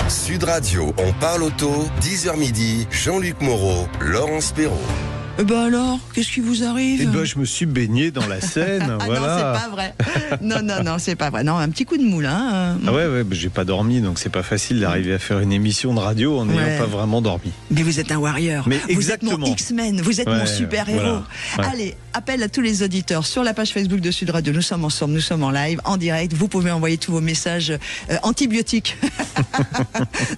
Sud Radio, on parle auto, 10h midi, Jean-Luc Moreau, Laurence Perrault. Alors, qu'est-ce qui vous arrive ? Je me suis baigné dans la Seine, voilà. Non, c'est pas vrai. Non, c'est pas vrai. Non, un petit coup de moulin. Ouais, j'ai pas dormi, donc c'est pas facile d'arriver à faire une émission de radio en n'ayant pas vraiment dormi. Mais vous êtes un warrior. Mais vous exactement. êtes mon X-Men, vous êtes mon super-héros. Voilà. Ouais. Allez, appel à tous les auditeurs sur la page Facebook de Sud Radio. Nous sommes ensemble, nous sommes en live, en direct. Vous pouvez envoyer tous vos messages antibiotiques.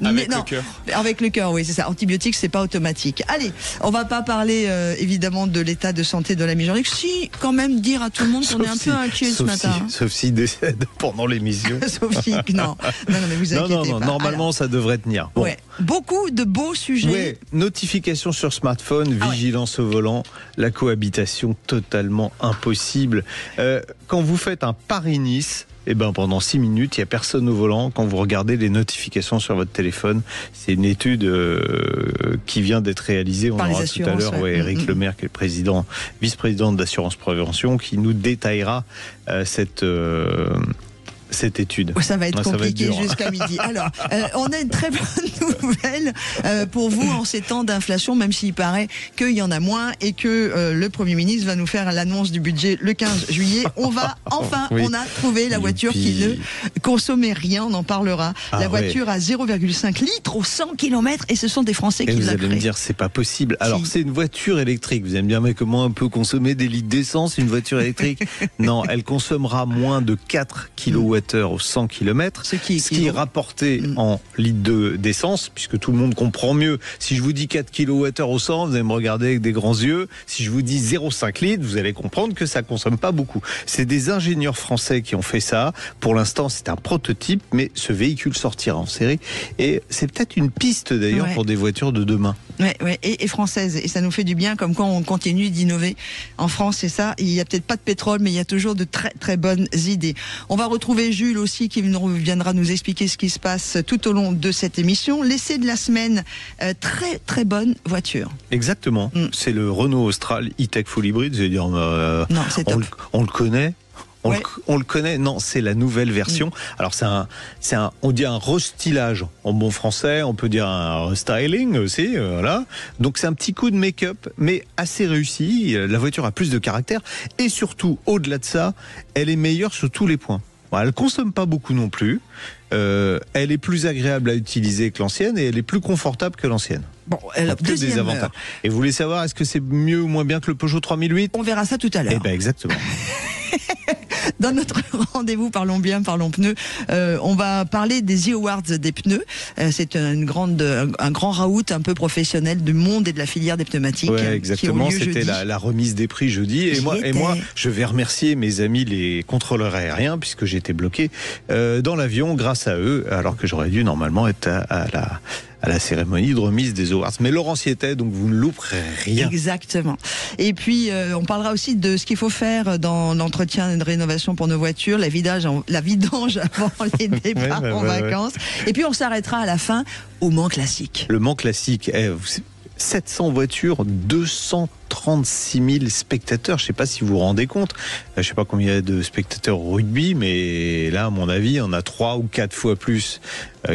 Avec le cœur. Avec le cœur, oui, c'est ça. Antibiotiques, c'est pas automatique. Allez, on va pas parler évidemment de l'état de santé de l'ami Jean-Luc. Si, quand même dire à tout le monde qu'on est un peu inquiet ce matin. Sauf s'il décède pendant l'émission. Sauf si, non, mais vous inquiétez pas. Normalement, alors, ça devrait tenir. Bon. Ouais, beaucoup de beaux sujets. Ouais, notification sur smartphone, vigilance au volant, la cohabitation totalement impossible. Quand vous faites un Paris-Nice, pendant 6 minutes, il n'y a personne au volant. Quand vous regardez les notifications sur votre téléphone, c'est une étude qui vient d'être réalisée. On aura tout à l'heure Éric Lemaire, qui est le vice-président d'Assurance Prévention, qui nous détaillera cette étude. Ça va être compliqué jusqu'à midi. Alors, on a une très bonne nouvelle pour vous en ces temps d'inflation, même s'il paraît qu'il y en a moins et que le Premier ministre va nous faire l'annonce du budget le 15 juillet. On va on a trouvé la voiture qui ne consommait rien, on en parlera. La voiture à 0,5 litres au 100 km et ce sont des Français qui l'ont créée. Vous allez me dire, c'est pas possible. Alors, c'est une voiture électrique. Vous allez me dire, mais comment on peut consommer des litres d'essence, une voiture électrique ? Non, elle consommera moins de 4 kWh au 100 km, ce qui est rapporté en litres d'essence, puisque tout le monde comprend mieux. Si je vous dis 4 kWh au 100, vous allez me regarder avec des grands yeux. Si je vous dis 0,5 litres, vous allez comprendre que ça consomme pas beaucoup. C'est des ingénieurs français qui ont fait ça. Pour l'instant, c'est un prototype, mais ce véhicule sortira en série. Et c'est peut-être une piste d'ailleurs pour des voitures de demain. Et française. Et ça nous fait du bien, comme quand on continue d'innover en France. C'est ça. Il n'y a peut-être pas de pétrole, mais il y a toujours de très très bonnes idées. On va retrouver Jules aussi, qui viendra nous expliquer ce qui se passe tout au long de cette émission. L'essai de la semaine, très très bonne voiture. Exactement. C'est le Renault Austral e-tech full hybride. Je vais dire, non, c'est top. On le connaît. On le connaît. Non, c'est la nouvelle version. Alors on dit un restylage en bon français. On peut dire un restyling aussi. Voilà. Donc c'est un petit coup de make-up, mais assez réussi. La voiture a plus de caractère et surtout, au-delà de ça, elle est meilleure sur tous les points. Elle ne consomme pas beaucoup non plus. Elle est plus agréable à utiliser que l'ancienne et elle est plus confortable que l'ancienne. Bon, elle a que des avantages. Et vous voulez savoir, est-ce que c'est mieux ou moins bien que le Peugeot 3008 ? On verra ça tout à l'heure. Exactement. Dans notre rendez-vous Parlons bien, parlons pneus, on va parler des e-awards des pneus. C'est un grand raout un peu professionnel du monde et de la filière des pneumatiques. Ouais, exactement. C'était la remise des prix jeudi. Et moi, je vais remercier mes amis les contrôleurs aériens, puisque j'étais bloqué dans l'avion grâce à eux, alors que j'aurais dû normalement être à la cérémonie de remise des awards. Mais Laurence y était, donc vous ne louperez rien. Exactement. Et puis, on parlera aussi de ce qu'il faut faire dans l'entretien et de rénovation pour nos voitures, la vidange avant les départs en vacances. Et puis, on s'arrêtera à la fin au Mans Classique. Le Mans Classique, 700 voitures, 236 000 spectateurs. Je ne sais pas si vous vous rendez compte. Je ne sais pas combien il y a de spectateurs au rugby, mais là, à mon avis, on a 3 ou 4 fois plus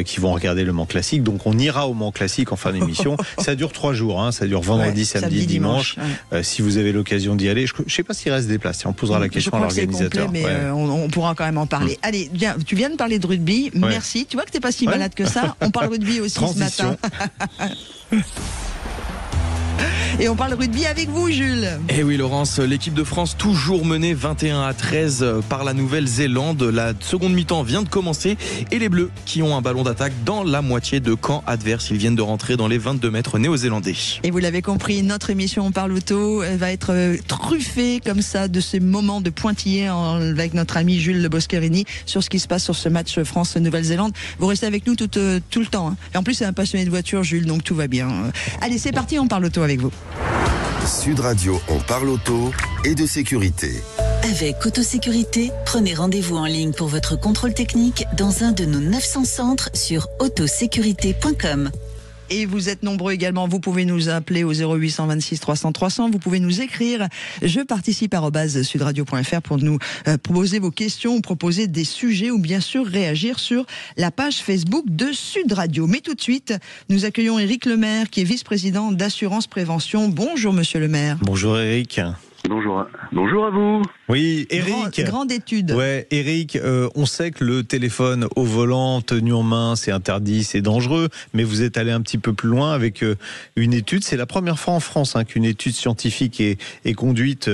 qui vont regarder le Mans Classique. Donc, on ira au Mans Classique en fin d'émission. Ça dure 3 jours. Ça dure vendredi, samedi, dimanche. Si vous avez l'occasion d'y aller. Je ne sais pas s'il reste des places. On posera la question à l'organisateur. Mais on pourra quand même en parler. Allez, tu viens de parler de rugby. Merci. Tu vois que tu n'es pas si malade que ça. On parle rugby aussi ce matin. Et on parle rugby avec vous, Jules. Eh oui, Laurence, l'équipe de France toujours menée 21-13 par la Nouvelle-Zélande. La seconde mi-temps vient de commencer et les Bleus qui ont un ballon d'attaque dans la moitié de camp adverse. Ils viennent de rentrer dans les 22 mètres néo-zélandais. Et vous l'avez compris, notre émission On parle auto va être truffée comme ça de ces moments de pointillés avec notre ami Jules Le Boscherini sur ce qui se passe sur ce match France-Nouvelle-Zélande. Vous restez avec nous tout le temps. Et en plus, c'est un passionné de voiture, Jules, donc tout va bien. Allez, c'est parti, on parle auto avec vous. Sud Radio, on parle auto et de sécurité. Avec Autosécurité, prenez rendez-vous en ligne pour votre contrôle technique dans un de nos 900 centres sur autosécurité.com. Et vous êtes nombreux également. Vous pouvez nous appeler au 0826 300 300. Vous pouvez nous écrire jeparticipe@sudradio.fr pour nous poser vos questions, proposer des sujets ou bien sûr réagir sur la page Facebook de Sud Radio. Mais tout de suite, nous accueillons Éric Lemaire qui est vice-président d'Assurance Prévention. Bonjour Monsieur Lemaire. Bonjour Éric. Bonjour à vous. Oui, Éric. Grande étude. Ouais, Éric, on sait que le téléphone au volant, tenu en main, c'est interdit, c'est dangereux, mais vous êtes allé un petit peu plus loin avec une étude. C'est la première fois en France qu'une étude scientifique est conduite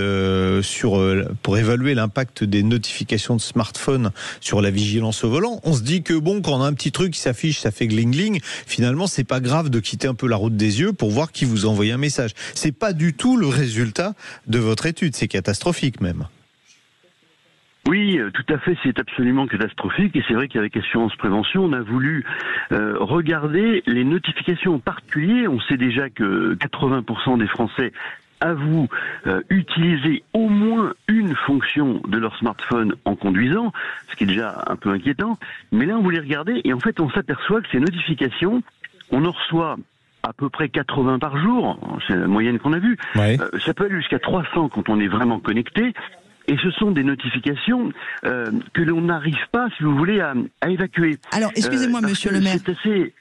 pour évaluer l'impact des notifications de smartphone sur la vigilance au volant. On se dit que bon, quand on a un petit truc qui s'affiche, ça fait gling-gling. Finalement, c'est pas grave de quitter un peu la route des yeux pour voir qui vous envoie un message. C'est pas du tout le résultat de votre étude, c'est catastrophique même. Oui, tout à fait, c'est absolument catastrophique et c'est vrai qu'avec Assurance Prévention, on a voulu regarder les notifications en particulier. On sait déjà que 80% des Français avouent utiliser au moins une fonction de leur smartphone en conduisant, ce qui est déjà un peu inquiétant. Mais là, on voulait regarder et en fait, on s'aperçoit que ces notifications, on en reçoit à peu près 80 par jour, c'est la moyenne qu'on a vue. Ouais. Ça peut aller jusqu'à 300 quand on est vraiment connecté. Et ce sont des notifications que l'on n'arrive pas, si vous voulez, à évacuer. Alors, excusez-moi, Monsieur le maire.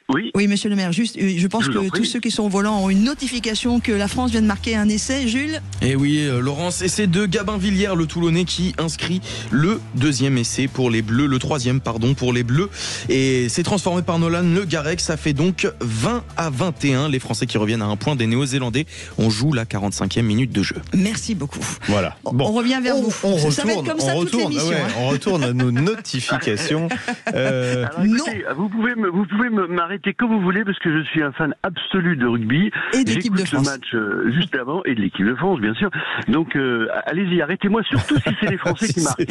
Oui, Monsieur le maire, juste, je pense que tous ceux qui sont au volant ont une notification que la France vient de marquer un essai. Jules ? Et oui, Laurence, essai de Gabin Villiers, le Toulonnais, qui inscrit le deuxième essai pour les Bleus, le troisième, pardon, pour les Bleus. Et c'est transformé par Nolan Le Garec. Ça fait donc 20-21. Les Français qui reviennent à un point des Néo-Zélandais. On joue la 45e minute de jeu. Merci beaucoup. Voilà. Bon. On revient vers vous. Ça va être comme ça toute l'émission. On retourne à nos notifications. Alors, écoutez, vous pouvez m'arrêter comme vous voulez parce que je suis un fan absolu de rugby. Et de l'équipe de France. J'écoute le match juste avant et de l'équipe de France, bien sûr. Donc, allez-y, arrêtez-moi, surtout si c'est les Français qui marquent.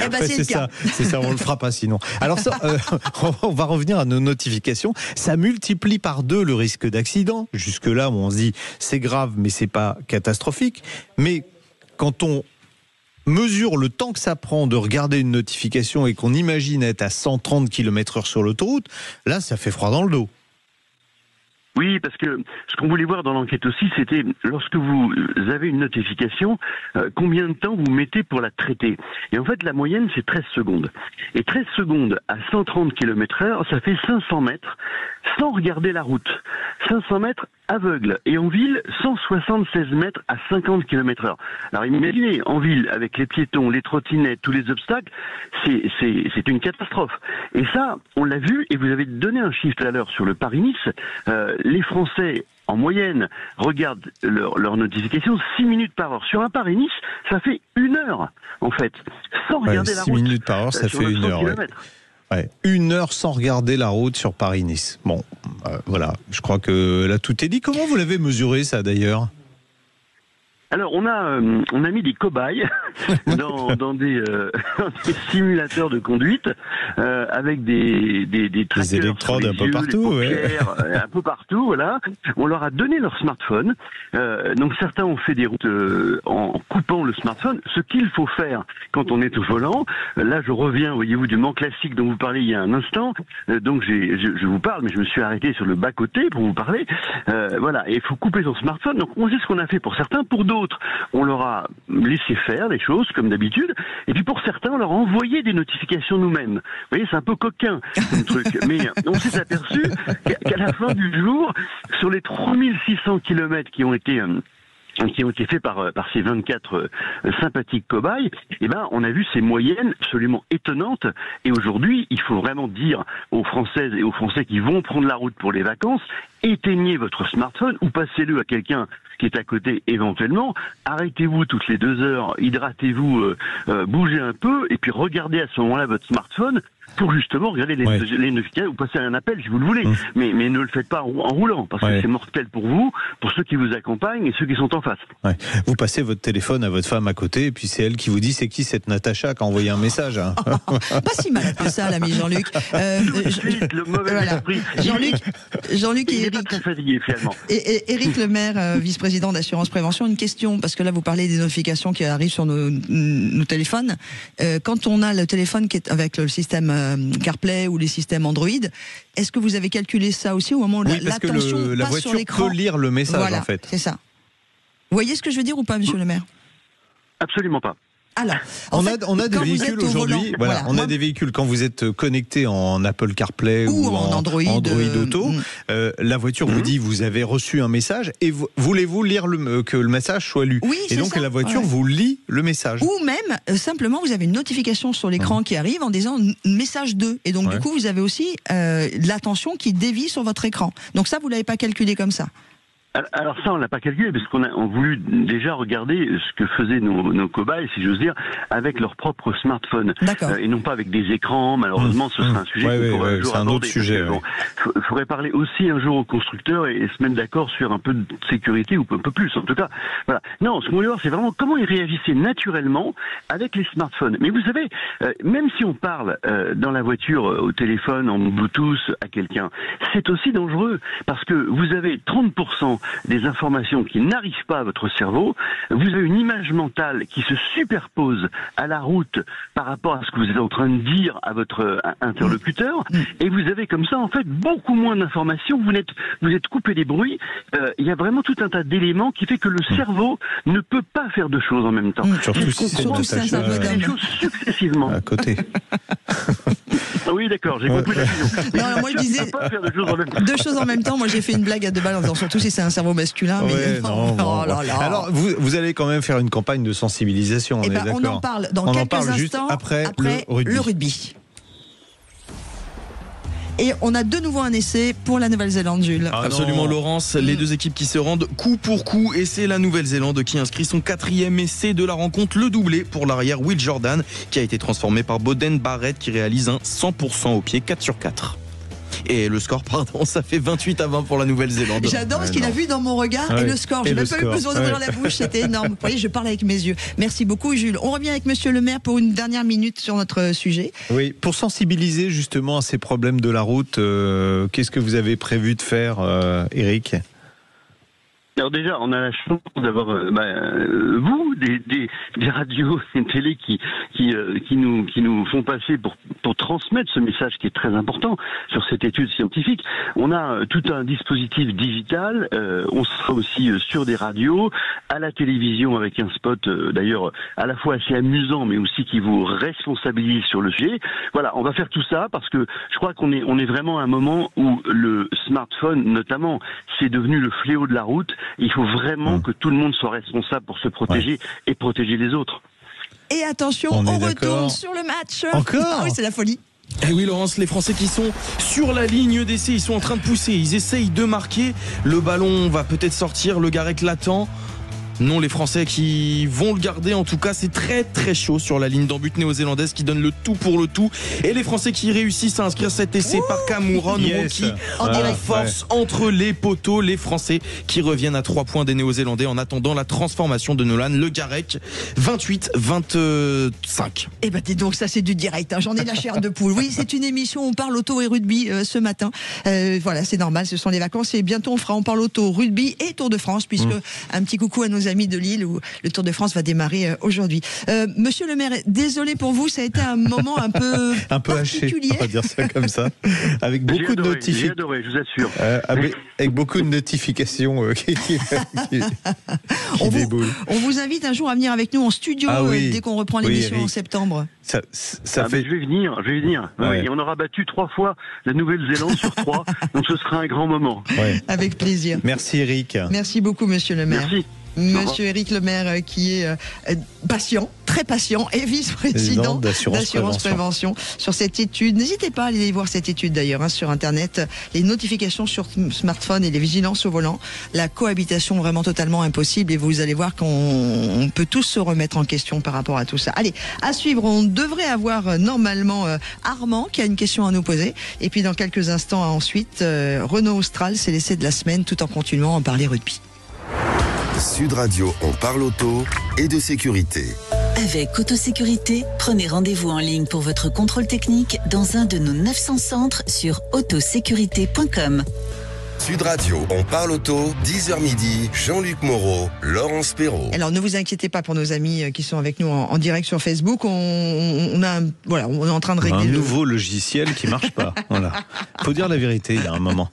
C'est ça, on le fera pas sinon. Alors ça, on va revenir à nos notifications. Ça multiplie par 2 le risque d'accident. Jusque-là, on se dit c'est grave, mais c'est pas catastrophique. Mais quand on mesure le temps que ça prend de regarder une notification et qu'on imagine être à 130 km/h sur l'autoroute, là, ça fait froid dans le dos. Oui, parce que ce qu'on voulait voir dans l'enquête aussi, c'était lorsque vous avez une notification, combien de temps vous mettez pour la traiter. Et en fait, la moyenne, c'est 13 secondes. Et 13 secondes à 130 km/h, ça fait 500 mètres sans regarder la route. 500 mètres aveugle. Et en ville, 176 mètres à 50 km/h. Alors imaginez, en ville, avec les piétons, les trottinettes, tous les obstacles, c'est une catastrophe. Et ça, on l'a vu, et vous avez donné un chiffre tout à l'heure sur le Paris-Nice. Les Français, en moyenne, regardent leur notification 6 minutes par heure. Sur un Paris-Nice, ça fait 1 heure, en fait, sans regarder la route. 6 minutes par heure, ça fait 1 heure. Ouais. 1 heure sans regarder la route sur Paris-Nice. Bon, voilà, je crois que là tout est dit. Comment vous l'avez mesuré ça d'ailleurs ? Alors on a mis des cobayes dans des simulateurs de conduite avec des électrodes un peu partout, un peu partout, voilà. On leur a donné leur smartphone. Donc certains ont fait des routes en coupant le smartphone. Ce qu'il faut faire quand on est au volant. Là je reviens, voyez-vous, du Mans classique dont vous parlez il y a un instant. Donc je vous parle, mais je me suis arrêté sur le bas côté pour vous parler. Voilà, et il faut couper son smartphone. Donc on sait ce qu'on a fait pour certains, pour d'autres. On leur a laissé faire des choses comme d'habitude, et puis pour certains, on leur a envoyé des notifications nous-mêmes. Vous voyez, c'est un peu coquin comme truc, mais on s'est aperçu qu'à la fin du jour, sur les 3600 km qui ont été faits par ces 24 sympathiques cobayes, eh ben, on a vu ces moyennes absolument étonnantes. Et aujourd'hui, il faut vraiment dire aux Françaises et aux Français qui vont prendre la route pour les vacances, éteignez votre smartphone ou passez-le à quelqu'un qui est à côté éventuellement. Arrêtez-vous toutes les 2 heures, hydratez-vous, bougez un peu, et puis regardez à ce moment-là votre smartphone pour justement regarder les notifications ou passer un appel si vous le voulez. Mais ne le faites pas en roulant, parce que c'est mortel pour vous, pour ceux qui vous accompagnent et ceux qui sont en face. Ouais. Vous passez votre téléphone à votre femme à côté, et puis c'est elle qui vous dit c'est qui cette Natacha qui a envoyé un message. Hein. Pas si mal que ça, l'ami Jean-Luc. Le mauvais esprit. Jean-Luc et Éric. Très fatigué finalement. Et Éric Lemaire, vice-président d'Assurance Prévention, une question, parce que là vous parlez des notifications qui arrivent sur nos téléphones. Quand on a le téléphone qui est avec le système CarPlay ou les systèmes Android. Est-ce que vous avez calculé ça aussi au moment où l'attention la passe sur voiture l'écran? peut lire le message, voilà, en fait. C'est ça. Vous voyez ce que je veux dire ou pas, monsieur le maire? Absolument pas. Alors, on a des véhicules aujourd'hui. Voilà, on a des véhicules quand vous êtes connecté en Apple CarPlay ou en Android Auto. La voiture vous dit vous avez reçu un message et voulez-vous lire que le message soit lu. Oui, et donc la voiture vous lit le message. Ou même simplement vous avez une notification sur l'écran qui arrive en disant message 2 et donc du coup vous avez aussi l'attention qui dévie sur votre écran. Donc ça vous l'avez pas calculé comme ça. Alors ça, on l'a pas calculé parce qu'on a voulu déjà regarder ce que faisaient nos cobayes, si j'ose dire, avec leur propre smartphone et non pas avec des écrans. Malheureusement, ce sera un sujet qu'on pourra un jour aborder. Un autre sujet. Il faudrait parler aussi un jour aux constructeurs et se mettre d'accord sur un peu de sécurité ou un peu plus. En tout cas, voilà. Non, ce qu'on voulait voir, c'est vraiment comment ils réagissaient naturellement avec les smartphones. Mais vous savez, même si on parle dans la voiture, au téléphone, en Bluetooth à quelqu'un, c'est aussi dangereux parce que vous avez 30% des informations qui n'arrivent pas à votre cerveau, vous avez une image mentale qui se superpose à la route par rapport à ce que vous êtes en train de dire à votre interlocuteur, et vous avez comme ça en fait beaucoup moins d'informations, vous êtes coupé des bruits, il y a vraiment tout un tas d'éléments qui fait que le cerveau ne peut pas faire deux choses en même temps. Surtout si c'est des choses successivement. À côté. Oui, d'accord, j'ai compris la vision. Non, moi je disais deux choses en même temps. Moi j'ai fait une blague à deux balles en disant surtout si c'est un cerveau masculin. Mais Alors vous allez quand même faire une campagne de sensibilisation. On en parle dans quelques instants après le rugby. Et on a de nouveau un essai pour la Nouvelle-Zélande, Jules. Absolument, Laurence. Les deux équipes qui se rendent coup pour coup. Et c'est la Nouvelle-Zélande qui inscrit son 4e essai de la rencontre, le doublé pour l'arrière Will Jordan, qui a été transformé par Beauden Barrett, qui réalise un 100% au pied, 4/4. Et le score, ça fait 28-20 pour la Nouvelle-Zélande. J'adore ce qu'il a vu dans mon regard et le score. J'ai même pas eu besoin d'ouvrir la bouche, c'était énorme. Vous voyez, je parle avec mes yeux. Merci beaucoup, Jules. On revient avec monsieur le maire pour une dernière minute sur notre sujet. Oui, pour sensibiliser justement à ces problèmes de la route, qu'est-ce que vous avez prévu de faire, Eric ? Alors déjà, on a la chance d'avoir vous des radios, des télés qui nous font passer pour transmettre ce message qui est très important sur cette étude scientifique. On a tout un dispositif digital. On sera aussi sur des radios, à la télévision avec un spot d'ailleurs à la fois assez amusant, mais aussi qui vous responsabilise sur le sujet. Voilà, on va faire tout ça parce que je crois qu'on est vraiment à un moment où le smartphone, notamment, c'est devenu le fléau de la route. Il faut vraiment que tout le monde soit responsable pour se protéger et protéger les autres. Et attention, on retourne sur le match. Encore ? Ah oui, c'est la folie. Et oui, Laurence, les Français qui sont sur la ligne d'essai, ils sont en train de pousser, ils essayent de marquer. Le ballon va peut-être sortir, le Garec l'attend. Non, les Français qui vont le garder, en tout cas, c'est très très chaud sur la ligne d'en but néo-zélandaise qui donne le tout pour le tout. Et les Français qui réussissent à inscrire cet essai par Cameron Woki en force entre les poteaux. Les Français qui reviennent à 3 points des Néo-Zélandais en attendant la transformation de Nolan Le Garec. 28-25. Eh ben dis donc, ça c'est du direct, hein. J'en ai la chair de poule. Oui, c'est une émission, on parle auto et rugby ce matin. Voilà, c'est normal, ce sont les vacances et bientôt on parle auto, rugby et Tour de France, puisque un petit coucou à nos amis de Lille où le Tour de France va démarrer aujourd'hui. Monsieur le maire, désolé pour vous, ça a été un moment un peu particulier. Haché, on va dire ça comme ça, avec beaucoup de notifications. J'ai adoré, je vous assure. Avec beaucoup de notifications qui déboulent. On vous invite un jour à venir avec nous en studio dès qu'on reprend l'émission en septembre. Je vais venir. Ouais. Et on aura battu 3 fois la Nouvelle-Zélande sur 3, donc ce sera un grand moment. Ouais. Avec plaisir. Merci Eric. Merci beaucoup, monsieur le maire. Merci. Monsieur Éric Lemaire qui est patient, très patient et vice-président d'Assurance Prévention sur cette étude. N'hésitez pas à aller voir cette étude d'ailleurs sur Internet. Les notifications sur smartphone et les vigilances au volant. La cohabitation vraiment totalement impossible et vous allez voir qu'on peut tous se remettre en question par rapport à tout ça. Allez, à suivre, on devrait avoir normalement Armand qui a une question à nous poser. Et puis dans quelques instants ensuite, Renault Austral, c'est l'essai de la semaine tout en continuant à en parler rugby. Sud Radio, on parle auto et de sécurité. Avec Autosécurité, prenez rendez-vous en ligne pour votre contrôle technique dans un de nos 900 centres sur autosécurité.com. Sud Radio, on parle auto, 10h midi, Jean-Luc Moreau, Laurence Perrault. Alors ne vous inquiétez pas pour nos amis qui sont avec nous en direct sur Facebook. On est en train de régler un nouveau logiciel qui marche pas. Voilà. Faut dire la vérité, il y a un moment.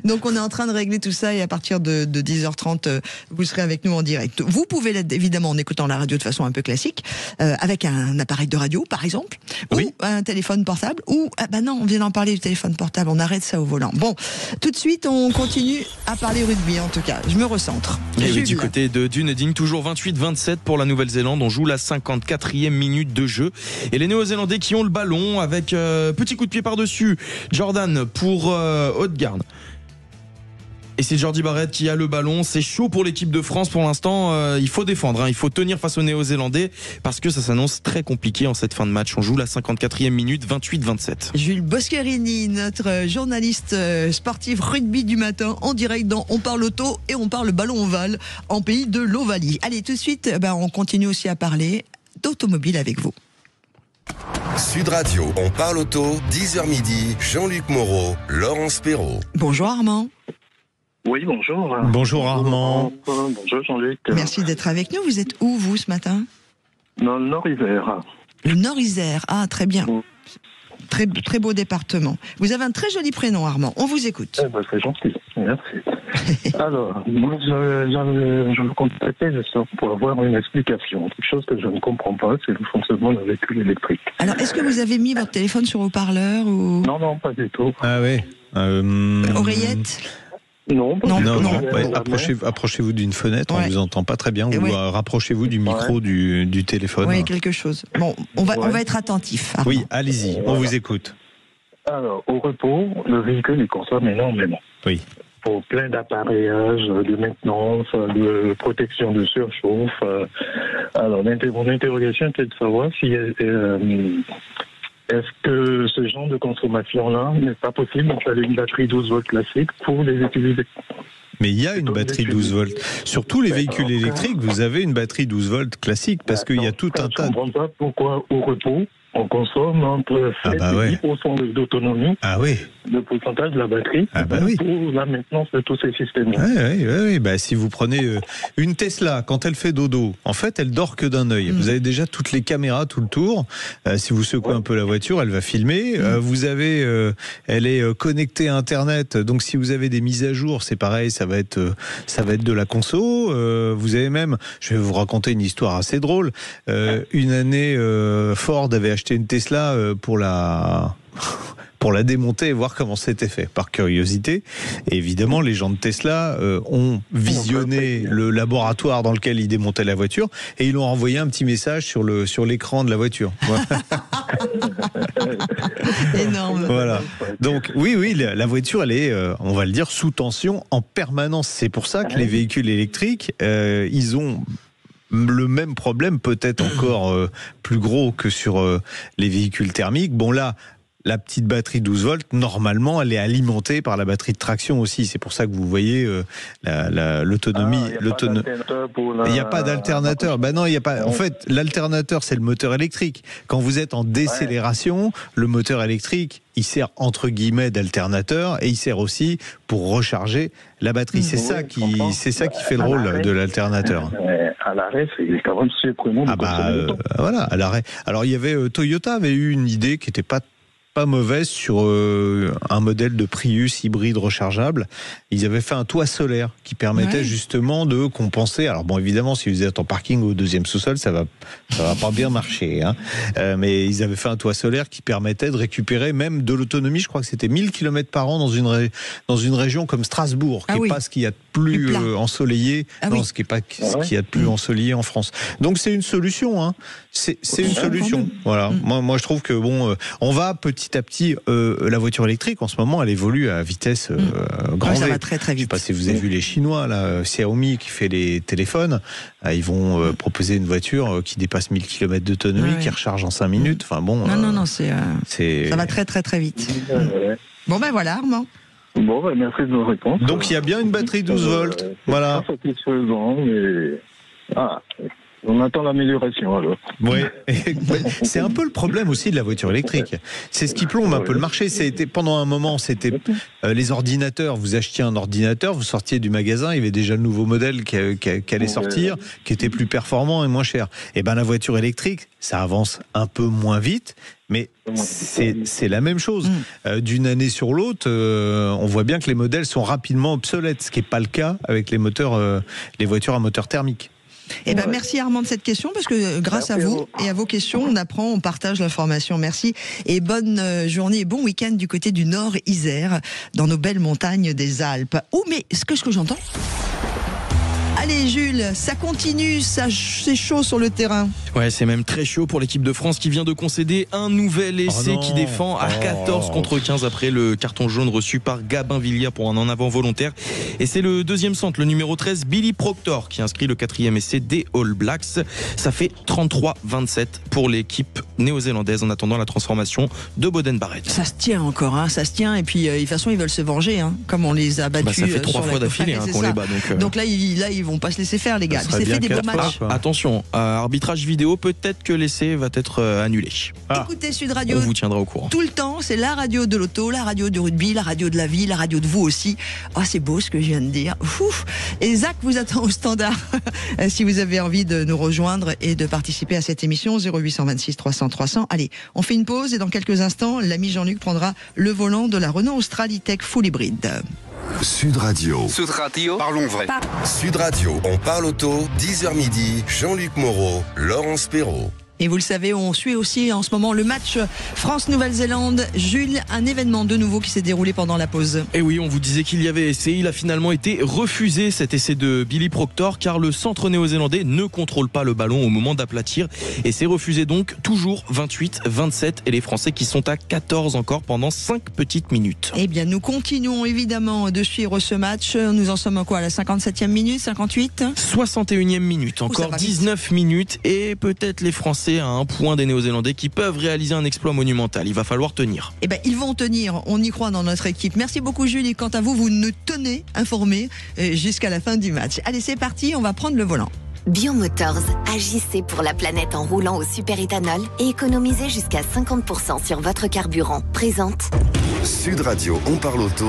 Donc on est en train de régler tout ça et à partir de 10h30, vous serez avec nous en direct. Vous pouvez l'être évidemment en écoutant la radio de façon un peu classique, avec un appareil de radio par exemple, oui. Ou un téléphone portable, ou non, on vient d'en parler du téléphone portable, on arrête ça au volant. Bon, tout de suite on continue à parler rugby en tout cas, je me recentre. Et oui, du côté de Dunedin, toujours 28-27 pour la Nouvelle-Zélande, on joue la 54e minute de jeu et les Néo-Zélandais qui ont le ballon avec petit coup de pied par-dessus, Jordan pour Haute-Garde. Et c'est Jordi Barrett qui a le ballon. C'est chaud pour l'équipe de France pour l'instant. Il faut défendre, il faut tenir face aux Néo-Zélandais parce que ça s'annonce très compliqué en cette fin de match. On joue la 54e minute, 28-27. Jules Boscherini, notre journaliste sportif rugby du matin, en direct dans On parle auto et on parle ballon ovale en pays de l'Ovalie. Allez, tout de suite, on continue aussi à parler d'automobile avec vous. Sud Radio, on parle auto, 10h midi, Jean-Luc Moreau, Laurence Perrault. Bonjour Armand. Oui, bonjour. Bonjour Armand. Bonjour Jean-Luc. Merci d'être avec nous. Vous êtes où vous ce matin ? Dans le Nord-Isère. Le Nord-Isère, très bien. Très, très beau département. Vous avez un très joli prénom Armand, on vous écoute. C'est gentil, merci. Alors, moi je me contactais pour avoir une explication. Quelque chose que je ne comprends pas, c'est le fonctionnement d'un véhicule électrique. Alors, est-ce que vous avez mis votre téléphone sur haut-parleur ou... Non, pas du tout. Ah oui. Oreillette ? Non. Ouais, approchez-vous d'une fenêtre, on vous entend pas très bien, ou rapprochez-vous du micro du téléphone. Oui, quelque chose. Bon, on va être attentif. Armand. Oui, allez-y, on vous écoute. Alors, au repos, le véhicule, il consomme énormément. Oui. Pour plein d'appareillages, de maintenance, de protection de surchauffe. Alors, mon interrogation était de savoir si... Est-ce que ce genre de consommation-là n'est pas possible d'installer une batterie 12 volts classique pour les utiliser? Mais il y a une batterie 12 volts. Sur tous les véhicules électriques, vous avez une batterie 12 volts classique parce qu'il y a tout un tas... Je ne comprends pas pourquoi au repos, on consomme entre 7 et 10% d'autonomie. Ah oui. Le pourcentage de la batterie pour la maintenance de tous ces systèmes. Oui. Si vous prenez une Tesla, quand elle fait dodo, en fait, elle dort que d'un œil. Vous avez déjà toutes les caméras tout le tour. Si vous secouez un peu la voiture, elle va filmer. Vous avez, elle est connectée à Internet. Donc, si vous avez des mises à jour, c'est pareil, ça va être de la conso. Vous avez même, je vais vous raconter une histoire assez drôle. Une année, Ford avait acheté une Tesla pour la démonter et voir comment c'était fait, par curiosité. Et évidemment, les gens de Tesla ont visionné le laboratoire dans lequel ils démontaient la voiture et ils ont envoyé un petit message sur l'écran de la voiture. Énorme. Voilà. Donc oui, la voiture, elle est, on va le dire, sous tension en permanence. C'est pour ça que les véhicules électriques, ils ont le même problème, peut-être encore plus gros que sur les véhicules thermiques. Bon là, la petite batterie 12 volts, normalement, elle est alimentée par la batterie de traction aussi. C'est pour ça que vous voyez l'autonomie. Il n'y a pas d'alternateur. Non, il n'y a pas. En fait, l'alternateur, c'est le moteur électrique. Quand vous êtes en décélération, le moteur électrique, il sert entre guillemets d'alternateur et il sert aussi pour recharger la batterie. C'est ça qui fait le rôle de l'alternateur. À l'arrêt, c'est quand même surprenant. Voilà, à l'arrêt. Alors, il y avait Toyota avait eu une idée qui n'était pas mauvaise sur un modèle de Prius hybride rechargeable. Ils avaient fait un toit solaire qui permettait justement de compenser. Alors bon, évidemment, si vous êtes en parking au deuxième sous-sol, ça va pas bien marcher. Mais ils avaient fait un toit solaire qui permettait de récupérer même de l'autonomie. Je crois que c'était 1000 km par an dans une région comme Strasbourg, qui n'est pas ce qu'il y a de plus ensoleillé, ce qui est pas ce qu'il y a de plus ensoleillé en France. Donc c'est une solution. C'est une solution. Voilà. Moi, je trouve que on va petit à petit, la voiture électrique en ce moment, elle évolue à vitesse grand V. Ça va très très vite. Je sais pas si vous avez vu les Chinois, là, Xiaomi qui fait les téléphones, ils vont proposer une voiture qui dépasse 1000 km d'autonomie, qui recharge en 5 minutes. Enfin bon. Non, ça va très très très vite. Bon voilà, Armand. Bon, merci de vos réponses. Donc il y a bien une batterie 12 volts. Voilà. Pas satisfaisant, mais On attend l'amélioration alors. Oui, c'est un peu le problème aussi de la voiture électrique. C'est ce qui plombe un peu le marché. Pendant un moment, c'était les ordinateurs. Vous achetiez un ordinateur, vous sortiez du magasin, il y avait déjà le nouveau modèle qui allait sortir, qui était plus performant et moins cher. Et ben la voiture électrique, ça avance un peu moins vite, mais c'est la même chose. D'une année sur l'autre, on voit bien que les modèles sont rapidement obsolètes, ce qui n'est pas le cas avec les voitures à moteur thermique. Eh ben, merci Armand de cette question, parce que grâce à vous et à vos questions, on apprend, on partage l'information. Merci et bonne journée et bon week-end du côté du Nord Isère, dans nos belles montagnes des Alpes. Oh, mais ce que j'entends? Allez Jules, ça continue, c'est chaud sur le terrain. Ouais, c'est même très chaud pour l'équipe de France qui vient de concéder un nouvel essai qui défend à 14 contre 15 après le carton jaune reçu par Gabin Villiers pour un en avant volontaire. Et c'est le deuxième centre, le numéro 13, Billy Proctor, qui inscrit le 4e essai des All Blacks. Ça fait 33-27 pour l'équipe néo-zélandaise en attendant la transformation de Boden Barrett. Ça se tient encore, hein, ça se tient. Et puis de toute façon, ils veulent se venger, hein, comme on les a battus. Ça fait 3 fois d'affilée qu'on les bat. Donc là, ils vont pas se laisser faire, les gars. C'est fait des beaux matchs. Attention, arbitrage vidéo, peut-être que l'essai va être annulé. Écoutez Sud Radio, on vous tiendra au courant. Tout le temps, c'est la radio de l'auto, la radio du rugby, la radio de la vie, la radio de vous aussi. Oh, c'est beau ce que je viens de dire. Ouf. Et Zach vous attend au standard si vous avez envie de nous rejoindre et de participer à cette émission. 0826 300 300. Allez, on fait une pause et dans quelques instants, l'ami Jean-Luc prendra le volant de la Renault Australitech Full Hybrid. Sud Radio. Sud Radio. Parlons vrai. Sud Radio, on parle auto, 10h midi, Jean-Luc Moreau, Laurence Perrault. Et vous le savez, on suit aussi en ce moment le match France-Nouvelle-Zélande. Jules, un événement de nouveau qui s'est déroulé pendant la pause. Et oui, on vous disait qu'il y avait essai. Il a finalement été refusé, cet essai de Billy Proctor, car le centre néo-zélandais ne contrôle pas le ballon au moment d'aplatir. Et c'est refusé donc toujours 28-27. Et les Français qui sont à 14 encore pendant 5 petites minutes. Eh bien, nous continuons évidemment de suivre ce match. Nous en sommes à quoi, à la 57e minute, 58 61e minute, encore 19 minutes. Et peut-être les Français à un point des Néo-Zélandais qui peuvent réaliser un exploit monumental. Il va falloir tenir. Eh ben, ils vont tenir. On y croit dans notre équipe. Merci beaucoup, Jules. Et quant à vous, vous nous tenez informés jusqu'à la fin du match. Allez, c'est parti. On va prendre le volant. Biomotors, agissez pour la planète en roulant au superéthanol et économisez jusqu'à 50% sur votre carburant. Présente Sud Radio, on parle auto.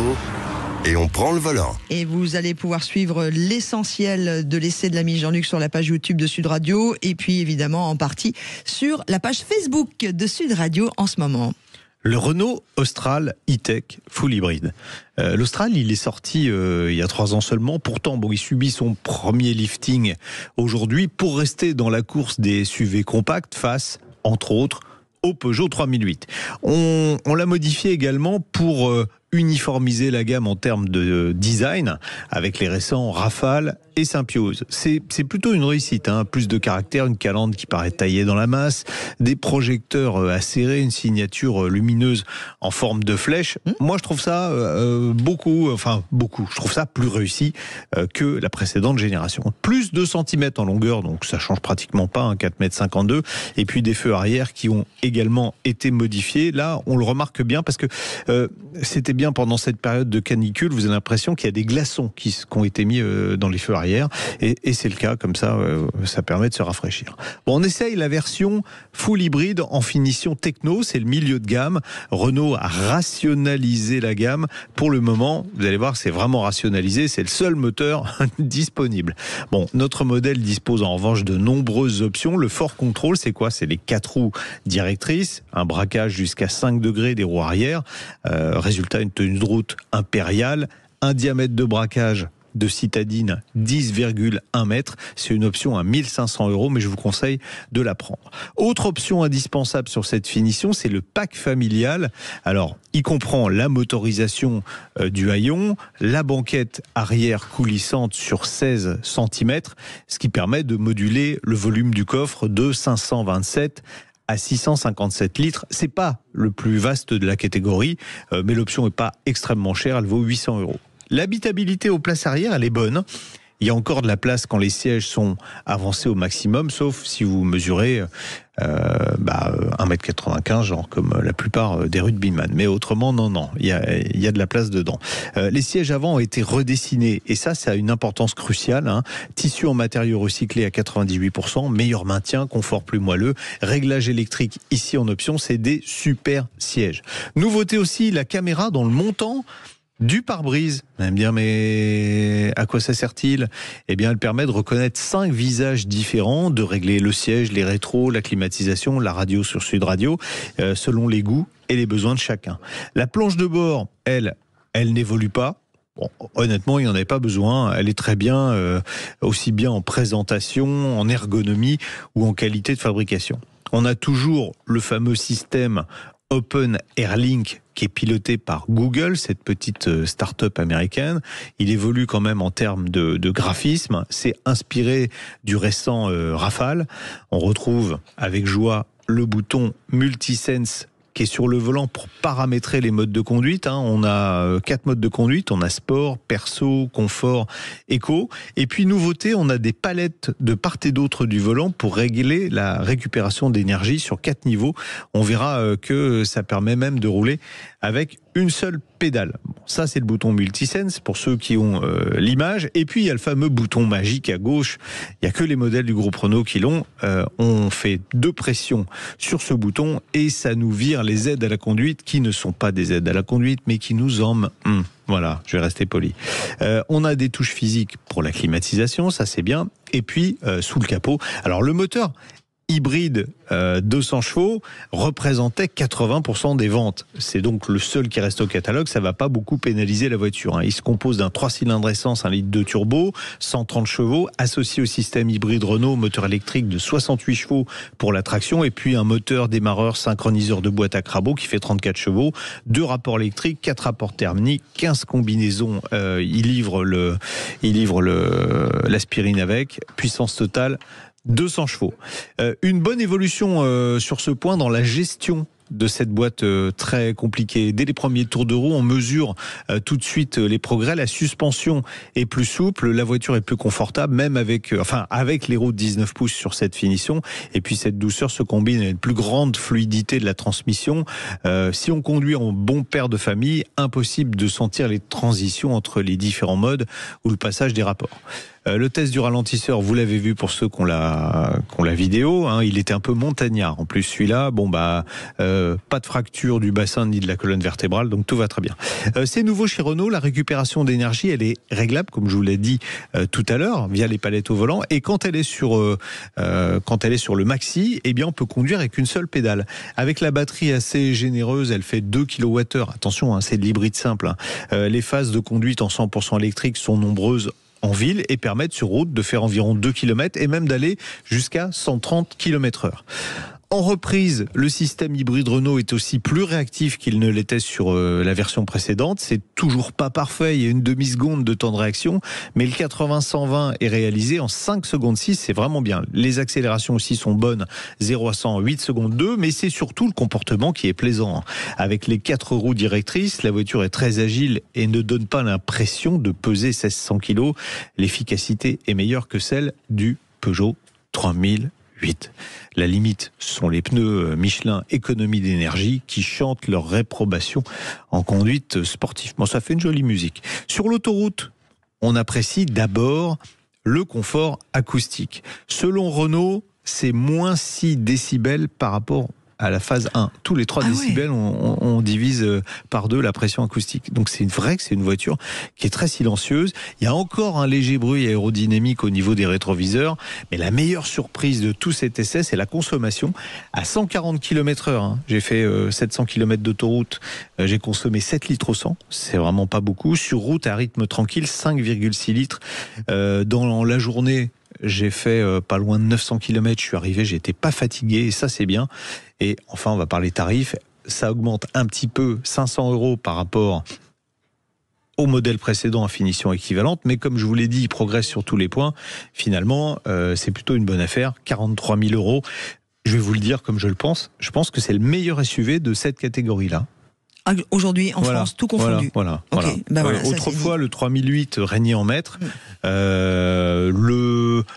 Et on prend le volant. Et vous allez pouvoir suivre l'essentiel de l'essai de l'ami Jean-Luc sur la page YouTube de Sud Radio et puis évidemment en partie sur la page Facebook de Sud Radio en ce moment. Le Renault Austral E-Tech Full Hybrid. L'Austral, il est sorti il y a 3 ans seulement. Pourtant, il subit son premier lifting aujourd'hui pour rester dans la course des SUV compacts face, entre autres, au Peugeot 3008. On l'a modifié également pour uniformiser la gamme en termes de design avec les récents Rafale et Symbiose. C'est plutôt une réussite, hein. Plus de caractère, une calandre qui paraît taillée dans la masse, des projecteurs acérés, une signature lumineuse en forme de flèche. Moi, je trouve ça beaucoup. Je trouve ça plus réussi que la précédente génération. Plus de centimètres en longueur, donc ça change pratiquement pas, hein, 4,52 m. Et puis des feux arrière qui ont également été modifiés. Là, on le remarque bien parce que c'était bien pendant cette période de canicule, vous avez l'impression qu'il y a des glaçons qui ont été mis dans les feux arrière, et c'est le cas, comme ça, ça permet de se rafraîchir. Bon, on essaye la version full hybride en finition techno, c'est le milieu de gamme. Renault a rationalisé la gamme. Pour le moment, vous allez voir, c'est vraiment rationalisé, c'est le seul moteur disponible. Bon, notre modèle dispose en revanche de nombreuses options. Le Fort Control, c'est quoi? C'est les 4 roues directrices, un braquage jusqu'à 5 degrés des roues arrière, résultat, une tenue de route impériale, un diamètre de braquage de citadine 10,1 mètres. C'est une option à 1 500 €, mais je vous conseille de la prendre. Autre option indispensable sur cette finition, c'est le pack familial. Alors, il comprend la motorisation du haillon, la banquette arrière coulissante sur 16 cm, ce qui permet de moduler le volume du coffre de 527 à 657 litres. C'est pas le plus vaste de la catégorie, mais l'option n'est pas extrêmement chère, elle vaut 800 €. L'habitabilité aux places arrière, elle est bonne. Il y a encore de la place quand les sièges sont avancés au maximum, sauf si vous mesurez 1m95, genre comme la plupart des rugbyman. Mais autrement, non, il y a de la place dedans. Les sièges avant ont été redessinés, et ça a une importance cruciale. Tissu en matériaux recyclés à 98%, meilleur maintien, confort plus moelleux, réglage électrique ici en option, c'est des super sièges. Nouveauté aussi, la caméra dans le montant du pare-brise. Vous allez me dire, mais à quoi ça sert-il ? Eh bien, elle permet de reconnaître 5 visages différents, de régler le siège, les rétros, la climatisation, la radio sur Sud Radio, selon les goûts et les besoins de chacun. La planche de bord, elle n'évolue pas. Bon, honnêtement, il n'y en avait pas besoin. Elle est très bien, aussi bien en présentation, en ergonomie ou en qualité de fabrication. On a toujours le fameux système Open Airlink qui est piloté par Google, cette petite start-up américaine. Il évolue quand même en termes de graphisme. C'est inspiré du récent Rafale. On retrouve avec joie le bouton Multisense qui est sur le volant pour paramétrer les modes de conduite. On a 4 modes de conduite. On a sport, perso, confort, éco. Et puis, nouveauté, on a des palettes de part et d'autre du volant pour régler la récupération d'énergie sur 4 niveaux. On verra que ça permet même de rouler avec une seule pédale. Bon, ça, c'est le bouton Multisense pour ceux qui ont l'image. Et puis, il y a le fameux bouton magique à gauche. Il n'y a que les modèles du groupe Renault qui l'ont. On fait 2 pressions sur ce bouton et ça nous vire les aides à la conduite qui ne sont pas des aides à la conduite, mais qui nous emmènent. Voilà, je vais rester poli. On a des touches physiques pour la climatisation, ça c'est bien. Et puis, sous le capot, alors le moteur hybride 200 chevaux représentait 80% des ventes. C'est donc le seul qui reste au catalogue. Ça ne va pas beaucoup pénaliser la voiture. Il se compose d'un 3 cylindres essence, 1 litre de turbo, 130 chevaux, associé au système hybride Renault, moteur électrique de 68 chevaux pour la traction, et puis un moteur démarreur synchroniseur de boîte à crabot qui fait 34 chevaux, 2 rapports électriques, 4 rapports thermiques, 15 combinaisons. Il livre l'aspirine avec, puissance totale 200 chevaux. Une bonne évolution sur ce point dans la gestion de cette boîte très compliquée. Dès les premiers tours de roue, on mesure tout de suite les progrès. La suspension est plus souple, la voiture est plus confortable, même avec les roues de 19 pouces sur cette finition. Et puis cette douceur se combine avec une plus grande fluidité de la transmission. Si on conduit en bon père de famille, impossible de sentir les transitions entre les différents modes ou le passage des rapports. Le test du ralentisseur, vous l'avez vu pour ceux qui ont la vidéo, il était un peu montagnard. En plus, celui-là, pas de fracture du bassin ni de la colonne vertébrale, donc tout va très bien. C'est nouveau chez Renault, la récupération d'énergie, elle est réglable, comme je vous l'ai dit tout à l'heure, via les palettes au volant. Et quand elle est sur le maxi, eh bien, on peut conduire avec une seule pédale. Avec la batterie assez généreuse, elle fait 2 kWh. Attention, c'est de l'hybride simple. Les phases de conduite en 100% électrique sont nombreuses en ville et permettent sur route de faire environ 2 km et même d'aller jusqu'à 130 km/h. En reprise, le système hybride Renault est aussi plus réactif qu'il ne l'était sur la version précédente. C'est toujours pas parfait, il y a une demi-seconde de temps de réaction, mais le 80-120 est réalisé en 5 secondes 6, c'est vraiment bien. Les accélérations aussi sont bonnes, 0 à 100 en 8 secondes 2, mais c'est surtout le comportement qui est plaisant. Avec les 4 roues directrices, la voiture est très agile et ne donne pas l'impression de peser 1600 kg. L'efficacité est meilleure que celle du Peugeot 3008. La limite sont les pneus Michelin économie d'énergie qui chantent leur réprobation en conduite sportive. Bon, ça fait une jolie musique. Sur l'autoroute, on apprécie d'abord le confort acoustique. Selon Renault, c'est moins 6 décibels par rapport à la phase 1. Tous les 3 décibels, on divise par 2 la pression acoustique. Donc c'est vrai que c'est une voiture qui est très silencieuse. Il y a encore un léger bruit aérodynamique au niveau des rétroviseurs, mais la meilleure surprise de tout cet essai, c'est la consommation à 140 km/h. J'ai fait 700 km d'autoroute, j'ai consommé 7 litres au 100. C'est vraiment pas beaucoup. Sur route, à rythme tranquille, 5,6 litres. Dans la journée, j'ai fait pas loin de 900 km, je suis arrivé, j'étais pas fatigué, et ça c'est bien. Et enfin, on va parler tarifs, ça augmente un petit peu, 500 € par rapport au modèle précédent à finition équivalente, mais comme je vous l'ai dit, il progresse sur tous les points. Finalement, c'est plutôt une bonne affaire, 43 000 €. Je vais vous le dire comme je le pense, je pense que c'est le meilleur SUV de cette catégorie-là. Aujourd'hui, en France, tout confondu. Voilà. Okay. Ben voilà, autrefois, le 3008 régnait en maître.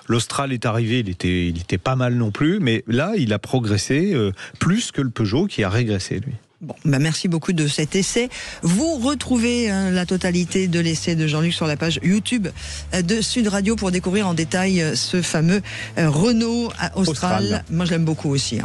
L'Austral est arrivé, il était pas mal non plus, mais là, il a progressé plus que le Peugeot qui a régressé, lui. Bon, merci beaucoup de cet essai. Vous retrouvez la totalité de l'essai de Jean-Luc sur la page YouTube de Sud Radio pour découvrir en détail ce fameux Renault Austral. Moi, je l'aime beaucoup aussi.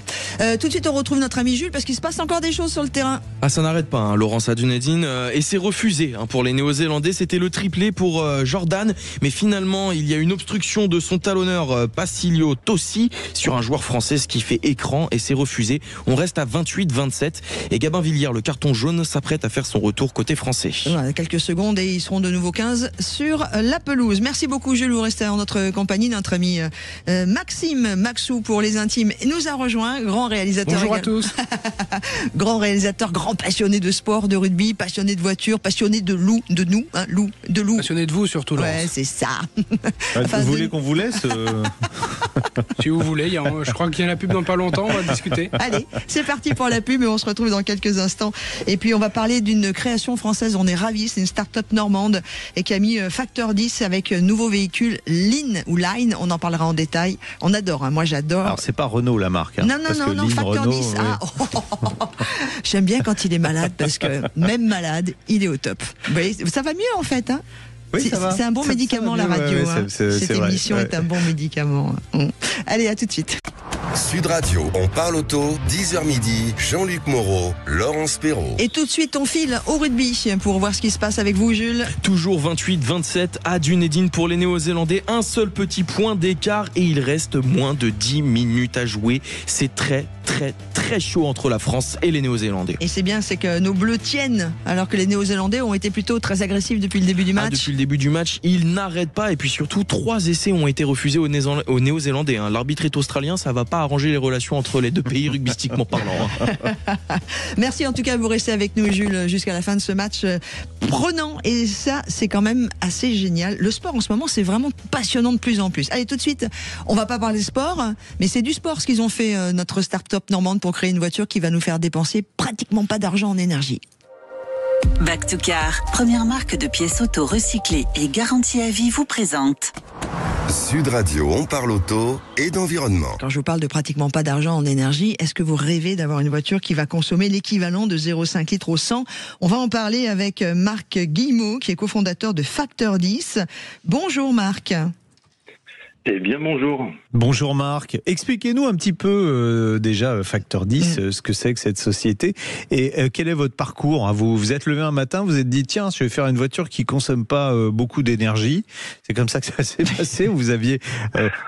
Tout de suite, on retrouve notre ami Jules parce qu'il se passe encore des choses sur le terrain. Ah, ça n'arrête pas, Laurence Adunedine. Et c'est refusé pour les Néo-Zélandais. C'était le triplé pour Jordan. Mais finalement, il y a une obstruction de son talonneur Passilio Tossi sur un joueur français, ce qui fait écran et c'est refusé. On reste à 28-27. Et Gabin Villiers, le carton jaune, s'apprête à faire son retour côté français. Voilà, quelques secondes et ils seront de nouveau 15 sur la pelouse. Merci beaucoup Jules, vous restez en notre compagnie. Notre ami Maxime Maxou pour les intimes nous a rejoint, grand réalisateur. Bonjour à tous. Grand réalisateur, grand passionné de sport, de rugby, passionné de voiture, passionné de loup, de nous, de loup. Passionné de vous surtout, Laurence. Ouais, c'est ça. Vous voulez qu'on vous laisse Si vous voulez, je crois qu'il y a la pub dans pas longtemps, on va discuter. Allez, c'est parti pour la pub et on se retrouve dans quelques instants. Et puis on va parler d'une création française, on est ravis, c'est une start-up normande et qui a mis Factor 10 avec un nouveau véhicule Line ou Line, on en parlera en détail. On adore, moi j'adore. Alors c'est pas Renault la marque. Non, Factor Renault, 10. Ah, j'aime bien quand il est malade parce que même malade, il est au top. Vous voyez, ça va mieux en fait, hein. Oui, c'est un bon médicament la radio. Cette émission est un bon médicament. Allez, à tout de suite. Sud Radio, on parle auto, 10h midi, Jean-Luc Moreau, Laurence Perrault. Et tout de suite, on file au rugby pour voir ce qui se passe avec vous, Jules. Toujours 28-27 à Dunedin pour les Néo-Zélandais. Un seul petit point d'écart et il reste moins de 10 minutes à jouer. C'est très chaud entre la France et les Néo-Zélandais. Et c'est bien, c'est que nos Bleus tiennent, alors que les Néo-Zélandais ont été plutôt très agressifs depuis le début du match. Depuis le début du match, ils n'arrêtent pas. Et puis surtout, 3 essais ont été refusés aux Néo-Zélandais. L'arbitre est australien, ça va pas arranger les relations entre les deux pays rugbystiquement parlant. Merci en tout cas, vous restez avec nous, Jules, jusqu'à la fin de ce match prenant. Et ça, c'est quand même assez génial. Le sport en ce moment, c'est vraiment passionnant de plus en plus. Allez, tout de suite, on va pas parler sport, mais c'est du sport ce qu'ils ont fait, notre start-up normande, pour créer une voiture qui va nous faire dépenser pratiquement pas d'argent en énergie. Back to Car, première marque de pièces auto recyclées et garantie à vie, vous présente Sud Radio, on parle auto et d'environnement. Quand je vous parle de pratiquement pas d'argent en énergie, est-ce que vous rêvez d'avoir une voiture qui va consommer l'équivalent de 0,5 litres au 100 ? On va en parler avec Marc Guillemot, qui est cofondateur de Factor 10. Bonjour Marc. Eh bien, bonjour. Bonjour Marc. Expliquez-nous un petit peu déjà Factor 10, ce que c'est que cette société et quel est votre parcours. Vous êtes levé un matin, vous êtes dit tiens, je vais faire une voiture qui consomme pas beaucoup d'énergie. C'est comme ça que ça s'est passé. Vous aviez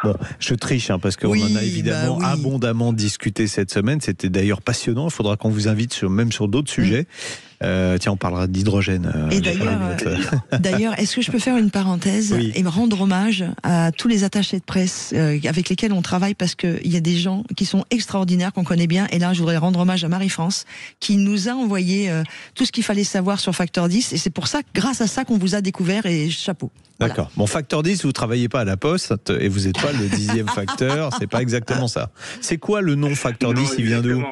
bon, je triche parce qu'on en a évidemment abondamment discuté cette semaine. C'était d'ailleurs passionnant. Il faudra qu'on vous invite même sur d'autres sujets. Tiens, on parlera d'hydrogène. Et d'ailleurs, est-ce que je peux faire une parenthèse et me rendre hommage à tous les attachés de presse avec lesquels on travaille, parce qu'il y a des gens qui sont extraordinaires, qu'on connaît bien. Et là, je voudrais rendre hommage à Marie-France, qui nous a envoyé tout ce qu'il fallait savoir sur Factor 10. Et c'est pour ça, grâce à ça, qu'on vous a découvert, et chapeau. Voilà. D'accord. Bon, Factor 10, vous travaillez pas à la Poste et vous n'êtes pas le 10e facteur. C'est pas exactement ça. C'est quoi le nom Factor 10? Il vient d'où?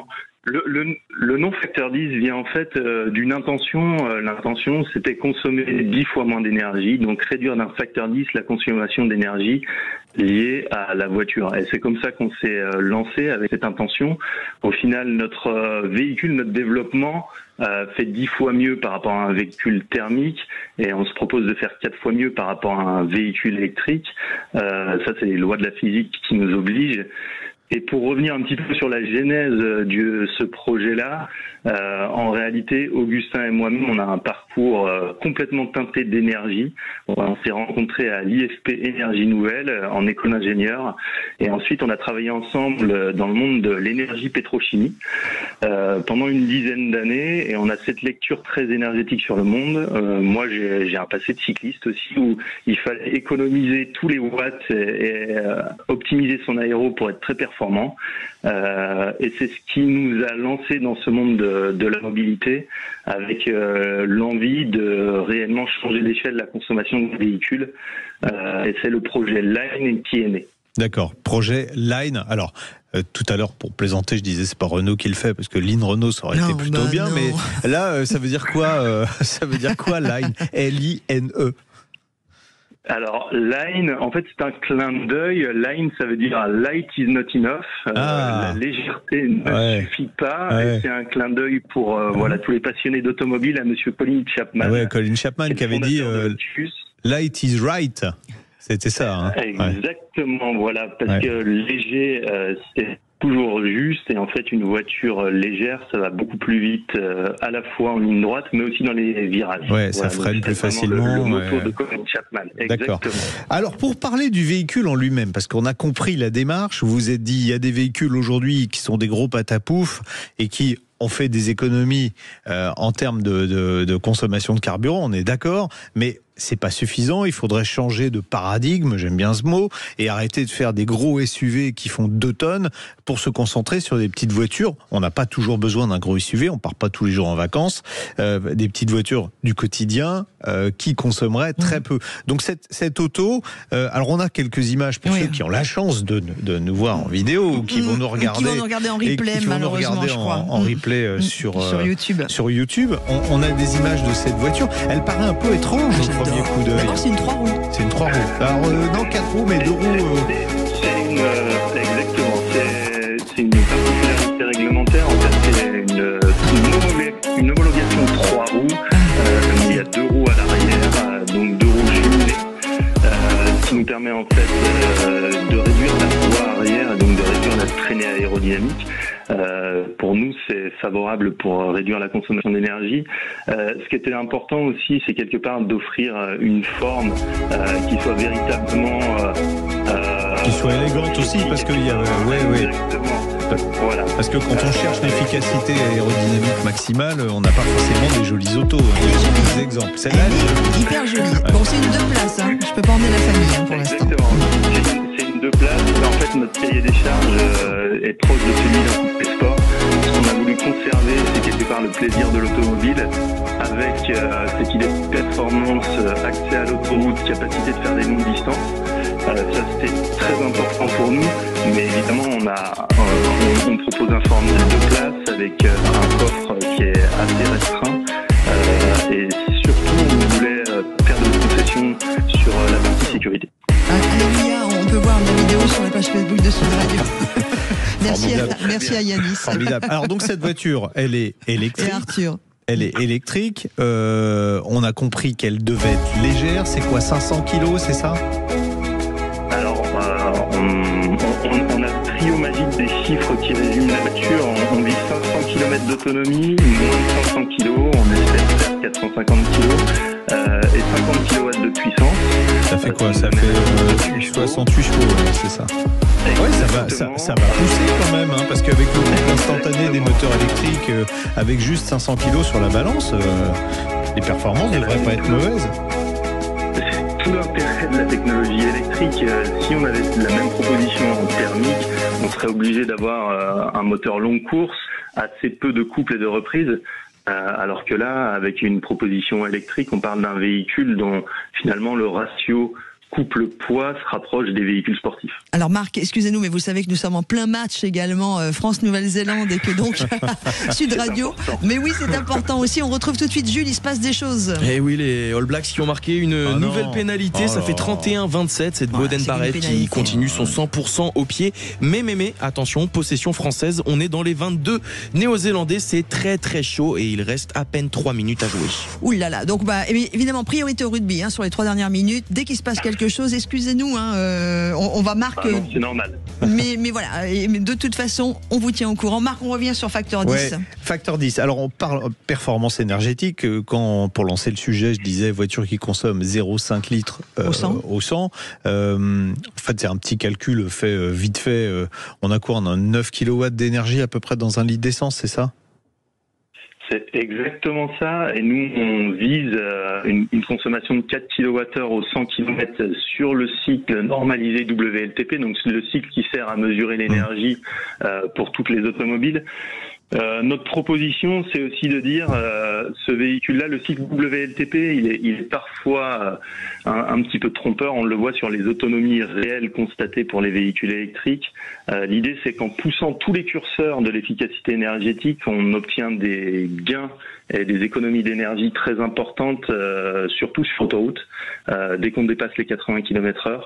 Le nom Factor 10 vient en fait d'une intention. L'intention, c'était consommer 10 fois moins d'énergie, donc réduire d'un facteur 10 la consommation d'énergie liée à la voiture. Et c'est comme ça qu'on s'est lancé avec cette intention. Au final, notre véhicule, notre développement fait 10 fois mieux par rapport à un véhicule thermique, et on se propose de faire 4 fois mieux par rapport à un véhicule électrique. Ça, c'est les lois de la physique qui nous obligent. Et pour revenir un petit peu sur la genèse de ce projet-là, en réalité, Augustin et moi-même, on a un parcours complètement teinté d'énergie. On s'est rencontrés à l'IFP Énergie Nouvelle en école d'ingénieur, et ensuite on a travaillé ensemble dans le monde de l'énergie pétrochimie pendant une dizaine d'années, et on a cette lecture très énergétique sur le monde. Moi, j'ai un passé de cycliste aussi, où il fallait économiser tous les watts et optimiser son aéro pour être très performant. Et c'est ce qui nous a lancé dans ce monde de la mobilité, avec l'envie de réellement changer l'échelle de la consommation de véhicules. Et c'est le projet Line qui est né. D'accord. Projet Line. Alors, tout à l'heure, pour plaisanter, je disais c'est pas Renault qui le fait parce que Line Renault ça aurait été plutôt bien. Non. Mais là, ça veut dire quoi ça veut dire quoi Line? L-I-N-E. Alors, Line, en fait, c'est un clin d'œil. Line, ça veut dire light is not enough. La légèreté ne suffit pas. Ouais. Et c'est un clin d'œil pour voilà, tous les passionnés d'automobile à monsieur Colin Chapman. Ouais, Colin Chapman qui avait dit light is right. C'était ça. Hein. Exactement, voilà. Parce que léger, c'est toujours juste, et en fait une voiture légère ça va beaucoup plus vite à la fois en ligne droite mais aussi dans les virages. Ouais, ça freine plus facilement. Le moto de Colin Chapman. D'accord. Alors pour parler du véhicule en lui-même, parce qu'on a compris la démarche, vous vous êtes dit il y a des véhicules aujourd'hui qui sont des gros patapouf et qui ont fait des économies en termes de consommation de carburant, on est d'accord, mais c'est pas suffisant, il faudrait changer de paradigme, j'aime bien ce mot, et arrêter de faire des gros SUV qui font 2 tonnes pour se concentrer sur des petites voitures. On n'a pas toujours besoin d'un gros SUV, on part pas tous les jours en vacances, des petites voitures du quotidien qui consommeraient très peu. Donc cette auto, alors on a quelques images pour ceux qui ont la chance de nous voir en vidéo ou qui vont nous regarder, en replay, malheureusement, je crois. En replay sur YouTube. Sur YouTube, on a des images de cette voiture. Elle paraît un peu étrange au premier coup d'œil. D'abord, c'est une 3 roues. C'est une 3 roues. Alors, non, 4 roues, mais 2 roues. Exactement. C'est une particularité réglementaire. En fait, c'est une homologation 3 roues. Il y a 2 roues à l'arrière, donc 2 roues jumelées. Ce qui nous permet en fait de réduire la poids arrière, donc de réduire la traînée aérodynamique. Pour nous, c'est favorable pour réduire la consommation d'énergie. Ce qui était important aussi, c'est quelque part d'offrir une forme qui soit véritablement... qui soit élégante aussi, parce qu'il y a... Voilà. Parce que quand on cherche l'efficacité aérodynamique maximale, on n'a pas forcément des jolies autos. Des exemples. Celle-là, elle est hyper jolie. Bon, c'est une 2 places. Hein. Je peux pas emmener la famille pour l'instant. Exactement. C'est une 2 places. En fait, notre cahier des charges est proche de celui d'un coupé sport. Ce qu'on a voulu conserver, c'est quelque part le plaisir de l'automobile, avec cette idée de performance, accès à l'autoroute, capacité de faire des longues distances. Ça, c'était très important pour nous, mais évidemment, on propose un format de 2 places avec un coffre qui est assez restreint, et surtout, on voulait faire de concessions sur la partie sécurité. Alléluia, on peut voir la vidéo sur la page Facebook de Sud Radio. Merci à Yanis. Formidable. Alors donc cette voiture, elle est électrique. Et Arthur. Elle est électrique. On a compris qu'elle devait être légère. C'est quoi, 500 kilos, c'est ça ? Alors, on a le trio magique des chiffres qui résument la voiture. On vise 500 km d'autonomie, moins de 500 kg, on espère faire 450 kg et 50 kW de puissance. Ça fait quoi ? Ça fait 68 chevaux, c'est ça ? Oui, ça va pousser quand même, hein, parce qu'avec le couple instantané des moteurs électriques, avec juste 500 kg sur la balance, les performances ne devraient pas être mauvaises. Tout l'intérêt de la technologie électrique, si on avait la même proposition en thermique, on serait obligé d'avoir un moteur longue course, assez peu de couple et de reprise. Alors que là, avec une proposition électrique, on parle d'un véhicule dont finalement le ratio couple-poids se rapproche des véhicules sportifs. Alors Marc, excusez-nous, mais vous savez que nous sommes en plein match également France-Nouvelle-Zélande et que donc Sud Radio. Mais oui, c'est important aussi. On retrouve tout de suite Jules, il se passe des choses. Et oui, les All Blacks qui ont marqué une nouvelle pénalité. Ça fait 31-27. C'est Boden Barrett qui continue son 100% au pied. Mais, attention, possession française. On est dans les 22 Néo-Zélandais. C'est très très chaud et il reste à peine 3 minutes à jouer. Ouh là là. Donc évidemment, priorité au rugby sur les 3 dernières minutes. Dès qu'il se passe quelque chose, excusez-nous, on va Marc. Non, c'est normal. Mais voilà, de toute façon, on vous tient au courant. Marc, on revient sur Facteur 10. Ouais, Facteur 10. Alors, on parle performance énergétique. Quand, pour lancer le sujet, je disais voiture qui consomme 0,5 litres au 100. En fait, c'est un petit calcul fait vite fait. On a quoi ? On a 9 kW d'énergie à peu près dans un litre d'essence, c'est ça ? C'est exactement ça, et nous on vise une consommation de 4 kWh au 100 km sur le cycle normalisé WLTP, donc le cycle qui sert à mesurer l'énergie pour toutes les automobiles. Notre proposition, c'est aussi de dire ce véhicule-là, le cycle WLTP, il est parfois un petit peu trompeur. On le voit sur les autonomies réelles constatées pour les véhicules électriques. L'idée, c'est qu'en poussant tous les curseurs de l'efficacité énergétique, on obtient des gains et des économies d'énergie très importantes, surtout sur l'autoroute. Dès qu'on dépasse les 80 km/h,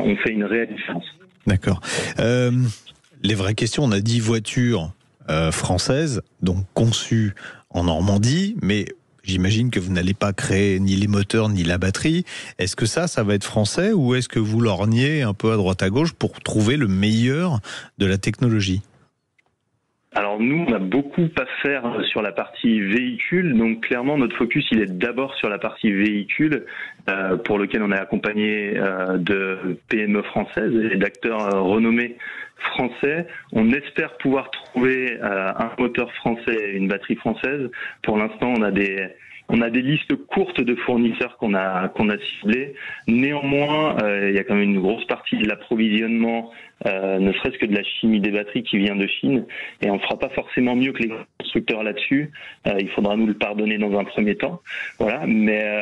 on fait une réelle différence. D'accord. Les vraies questions, on a dit voiture française, donc conçue en Normandie, mais j'imagine que vous n'allez pas créer ni les moteurs ni la batterie. Est-ce que ça va être français ou est-ce que vous lorgnez un peu à droite à gauche pour trouver le meilleur de la technologie ? Alors nous, on a beaucoup à faire sur la partie véhicule, donc clairement notre focus il est d'abord sur la partie véhicule, pour lequel on est accompagné de PME françaises et d'acteurs renommés français. On espère pouvoir trouver un moteur français et une batterie française. Pour l'instant, on a des listes courtes de fournisseurs qu'on a ciblés. Néanmoins, il y a quand même une grosse partie de l'approvisionnement, ne serait-ce que de la chimie des batteries qui vient de Chine. Et on ne fera pas forcément mieux que les constructeurs là-dessus. Il faudra nous le pardonner dans un premier temps. Voilà. Mais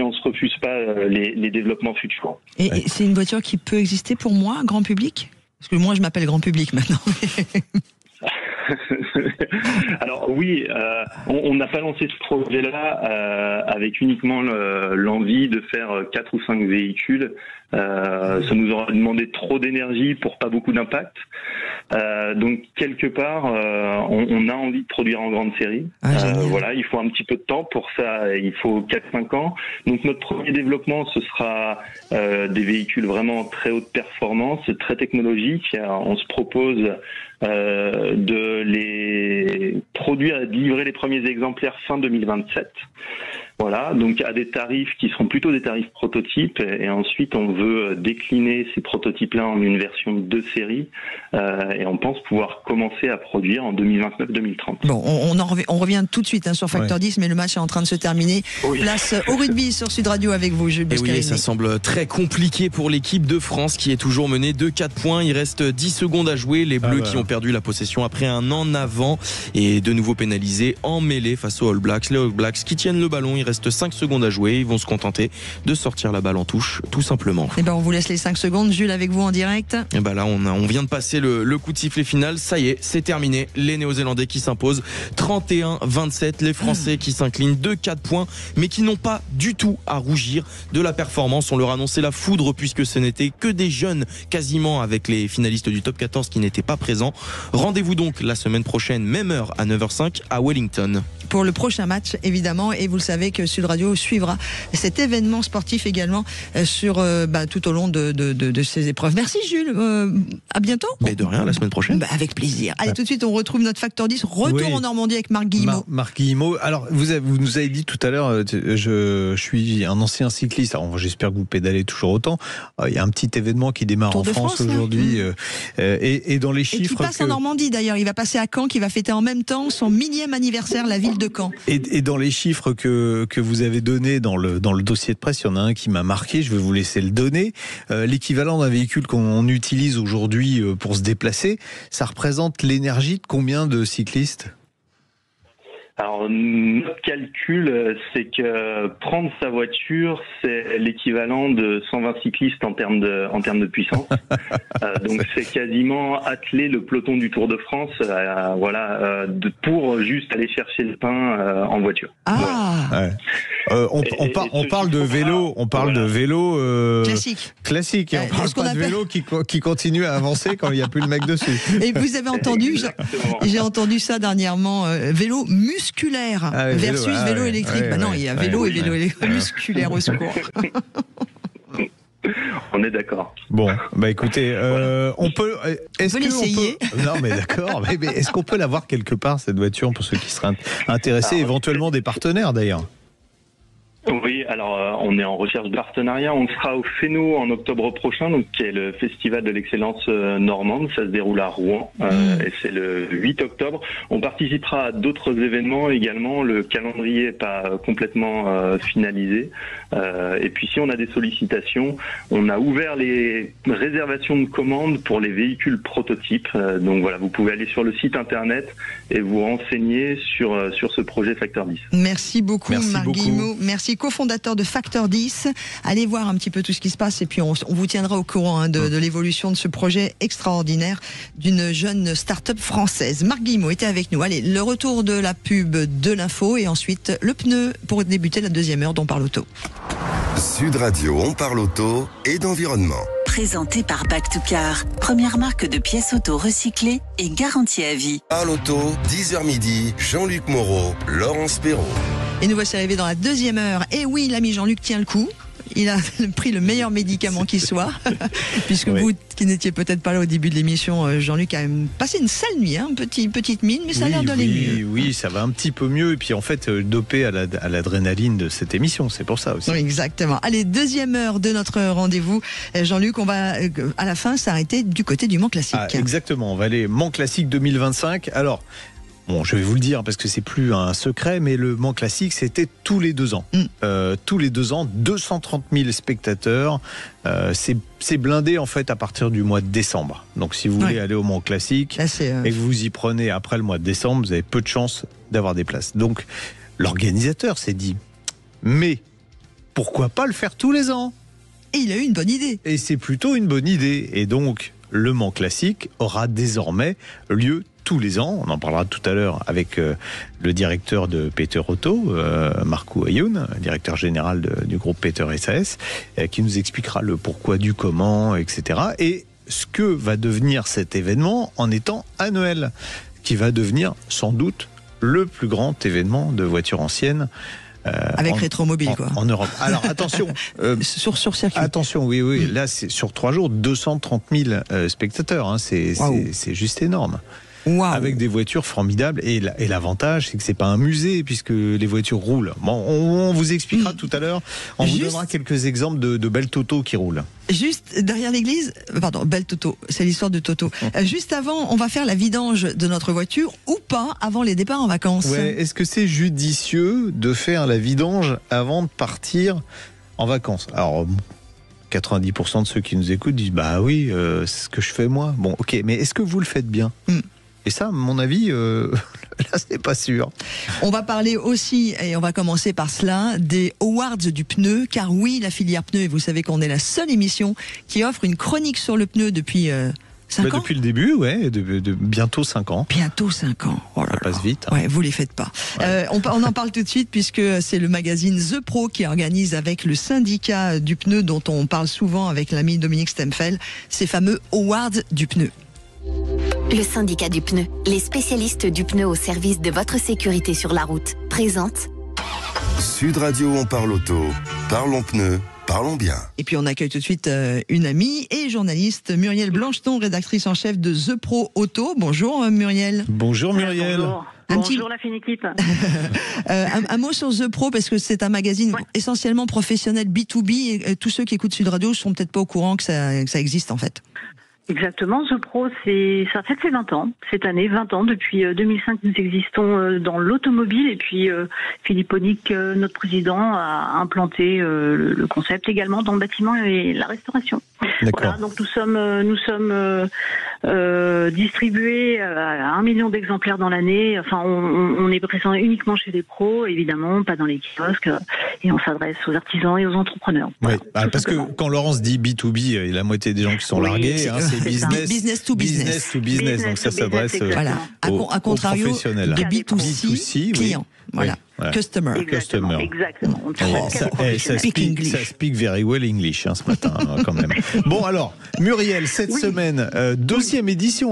on se refuse pas les développements futurs. Et c'est une voiture qui peut exister pour moi, grand public ? Parce que moi, je m'appelle grand public maintenant. Alors oui, on n'a pas lancé ce projet-là avec uniquement l'envie de faire 4 ou 5 véhicules. Ça nous aurait demandé trop d'énergie pour pas beaucoup d'impact. Donc quelque part, on a envie de produire en grande série. Voilà, il faut un petit peu de temps pour ça. Il faut 4-5 ans. Donc notre premier développement, ce sera des véhicules vraiment très haute performance, très technologiques. On se propose de les produire et de livrer les premiers exemplaires fin 2027. Voilà, donc à des tarifs qui seront plutôt des tarifs prototypes, et ensuite on veut décliner ces prototypes-là en une version de série, et on pense pouvoir commencer à produire en 2029-2030. Bon, on revient tout de suite sur Facteur 10, mais le match est en train de se terminer. Oui. Place au rugby sur Sud Radio avec vous, Jules Boscarini. Oui, ça semble très compliqué pour l'équipe de France qui est toujours menée de 4 points. Il reste 10 secondes à jouer. Les Bleus qui ont perdu la possession après un en avant et de nouveau pénalisés en mêlée face aux All Blacks. Les All Blacks qui tiennent le ballon. Il reste 5 secondes à jouer. Ils vont se contenter de sortir la balle en touche, tout simplement. Et on vous laisse les 5 secondes. Jules, avec vous en direct. Et là, on vient de passer le coup de sifflet final. Ça y est, c'est terminé. Les Néo-Zélandais qui s'imposent 31-27. Les Français qui s'inclinent de 4 points, mais qui n'ont pas du tout à rougir de la performance. On leur a annoncé la foudre puisque ce n'était que des jeunes quasiment, avec les finalistes du top 14 qui n'étaient pas présents. Rendez-vous donc la semaine prochaine, même heure à 9h05 à Wellington. Pour le prochain match, évidemment, et vous le savez que Sud Radio suivra cet événement sportif également sur tout au long de ces épreuves. Merci Jules, à bientôt. Mais de rien, la semaine prochaine. Avec plaisir. Allez, tout de suite, on retrouve notre Facteur 10. Retour en Normandie avec Marc Guillemot. Marc Guillemot. Alors, vous nous avez dit tout à l'heure, je suis un ancien cycliste. Alors, j'espère que vous pédalez toujours autant. Il y a un petit événement qui démarre Tour en de France aujourd'hui. Et dans les chiffres. Et qui passe en Normandie d'ailleurs. Il va passer à Caen, qui va fêter en même temps son millième anniversaire, la ville de Caen. Et dans les chiffres que vous avez donnés dans le dossier de presse, il y en a un qui m'a marqué, je vais vous laisser le donner. L'équivalent d'un véhicule qu'on utilise aujourd'hui pour se déplacer, ça représente l'énergie de combien de cyclistes ? Alors, notre calcul, c'est que prendre sa voiture, c'est l'équivalent de 120 cyclistes en termes de puissance. Donc, c'est quasiment atteler le peloton du Tour de France, pour juste aller chercher le pain en voiture. Ah. Voilà. Ouais. On parle de vélo, de vélo classique. On parle pas de vélo qui continue à avancer quand il n'y a plus le mec dessus. Et vous avez entendu, j'ai entendu ça dernièrement, vélo musculaire versus vélo électrique. Non, il y a vélo et vélo musculaire au secours. On est d'accord. Bon, écoutez, on peut l'essayer. Non, mais d'accord. Mais est-ce qu'on peut l'avoir quelque part, cette voiture, pour ceux qui seraient intéressés, éventuellement des partenaires d'ailleurs? Oui, alors on est en recherche de partenariat. On sera au FENO en octobre prochain, donc qui est le festival de l'excellence normande. Ça se déroule à Rouen et c'est le 8 octobre. On participera à d'autres événements également. Le calendrier n'est pas complètement finalisé. Et puis si on a des sollicitations, on a ouvert les réservations de commandes pour les véhicules prototypes. Donc voilà, vous pouvez aller sur le site internet et vous renseigner sur ce projet Facteur 10. Merci beaucoup Marc Guillemot. Merci, cofondateur de Facteur 10. Allez voir un petit peu tout ce qui se passe et puis on vous tiendra au courant de l'évolution de ce projet extraordinaire d'une jeune start-up française. Marc Guillemot était avec nous. Allez, le retour de la pub, de l'info et ensuite le pneu pour débuter la deuxième heure d'On parle auto. Sud Radio, on parle auto et d'environnement. Présenté par Back to Car, première marque de pièces auto recyclées et garantie à vie. Parle auto, 10h midi, Jean-Luc Moreau, Laurence Perrault. Et nous voici arrivés dans la deuxième heure. Et oui, l'ami Jean-Luc tient le coup. Il a pris le meilleur médicament qui soit, puisque vous qui n'étiez peut-être pas là au début de l'émission, Jean-Luc a passé une sale nuit, hein, petite mine, mais ça a l'air d'aller mieux. Oui, ça va un petit peu mieux, et puis en fait, dopé à l'adrénaline de cette émission, c'est pour ça aussi. Oui, exactement. Allez, deuxième heure de notre rendez-vous. Jean-Luc, on va à la fin s'arrêter du côté du Mans Classique. Ah, exactement, on va aller Mans Classique 2025. Alors, bon, je vais vous le dire parce que c'est plus un secret, mais le Mans Classique, c'était tous les 2 ans. Tous les 2 ans, 230 000 spectateurs. C'est blindé en fait à partir du mois de décembre. Donc si vous voulez aller au Mans Classique et que vous y prenez après le mois de décembre, vous avez peu de chances d'avoir des places. Donc l'organisateur s'est dit, mais pourquoi pas le faire tous les ans ? Et il a eu une bonne idée. Et c'est plutôt une bonne idée. Et donc le Mans Classique aura désormais lieu tous les ans. On en parlera tout à l'heure avec le directeur de Peter Auto, Marco Ayoun, directeur général du groupe Peter SAS, qui nous expliquera le pourquoi du comment, etc. Et ce que va devenir cet événement en étant annuel, qui va devenir sans doute le plus grand événement de voitures anciennes avec Rétromobile, quoi. En Europe. Alors attention, sur circuit. Attention, oui. Là, c'est sur 3 jours, 230 000 spectateurs. Hein, c'est juste énorme. Wow. Avec des voitures formidables et l'avantage c'est que c'est pas un musée puisque les voitures roulent. Bon, on vous expliquera tout à l'heure. On vous donnera quelques exemples de belles Toto qui roulent. Juste derrière l'église, pardon, belle Toto, c'est l'histoire de Toto. Juste avant, on va faire la vidange de notre voiture ou pas avant les départs en vacances. Ouais, est-ce que c'est judicieux de faire la vidange avant de partir en vacances ? Alors 90% de ceux qui nous écoutent disent bah oui, c'est ce que je fais moi. Bon, ok, mais est-ce que vous le faites bien ? Et ça, à mon avis, là, c'est pas sûr. On va parler aussi, et on va commencer par cela, des Awards du pneu, car oui, la filière pneu, et vous savez qu'on est la seule émission qui offre une chronique sur le pneu depuis 5 ans. Depuis le début, ouais, de bientôt 5 ans. Bientôt 5 ans. Oh là ça passe vite. Ouais, vous les faites pas. Ouais. On en parle tout de suite puisque c'est le magazine The Pro qui organise avec le syndicat du pneu dont on parle souvent avec l'ami Dominique Stemfel, ces fameux Awards du pneu. Le syndicat du pneu, les spécialistes du pneu au service de votre sécurité sur la route, présente Sud Radio, on parle auto, parlons pneus, parlons bien. Et puis on accueille tout de suite une amie et journaliste, Muriel Blancheton, rédactrice en chef de The Pro Auto. Bonjour Muriel. Bonjour Muriel. Bonjour. Bonjour la fine équipe. un mot sur The Pro parce que c'est un magazine essentiellement professionnel B2B et tous ceux qui écoutent Sud Radio sont peut-être pas au courant que ça existe en fait. Exactement, The Pro, ça fait ses 20 ans, cette année, 20 ans. Depuis 2005, nous existons dans l'automobile et puis Philippe Onick, notre président, a implanté le concept également dans le bâtiment et la restauration. Voilà, donc nous sommes distribués à 1 million d'exemplaires dans l'année. Enfin, on est présent uniquement chez les pros, évidemment, pas dans les kiosques, et on s'adresse aux artisans et aux entrepreneurs. Oui, voilà, parce que quand Laurence dit B2B, la moitié des gens qui sont largués, c'est business to business. Donc ça s'adresse à contrario, aux professionnels. De B2C, client. Voilà. Customer. Exactement. Ça speak very well English ce matin quand même. Bon alors, Muriel, cette semaine, deuxième édition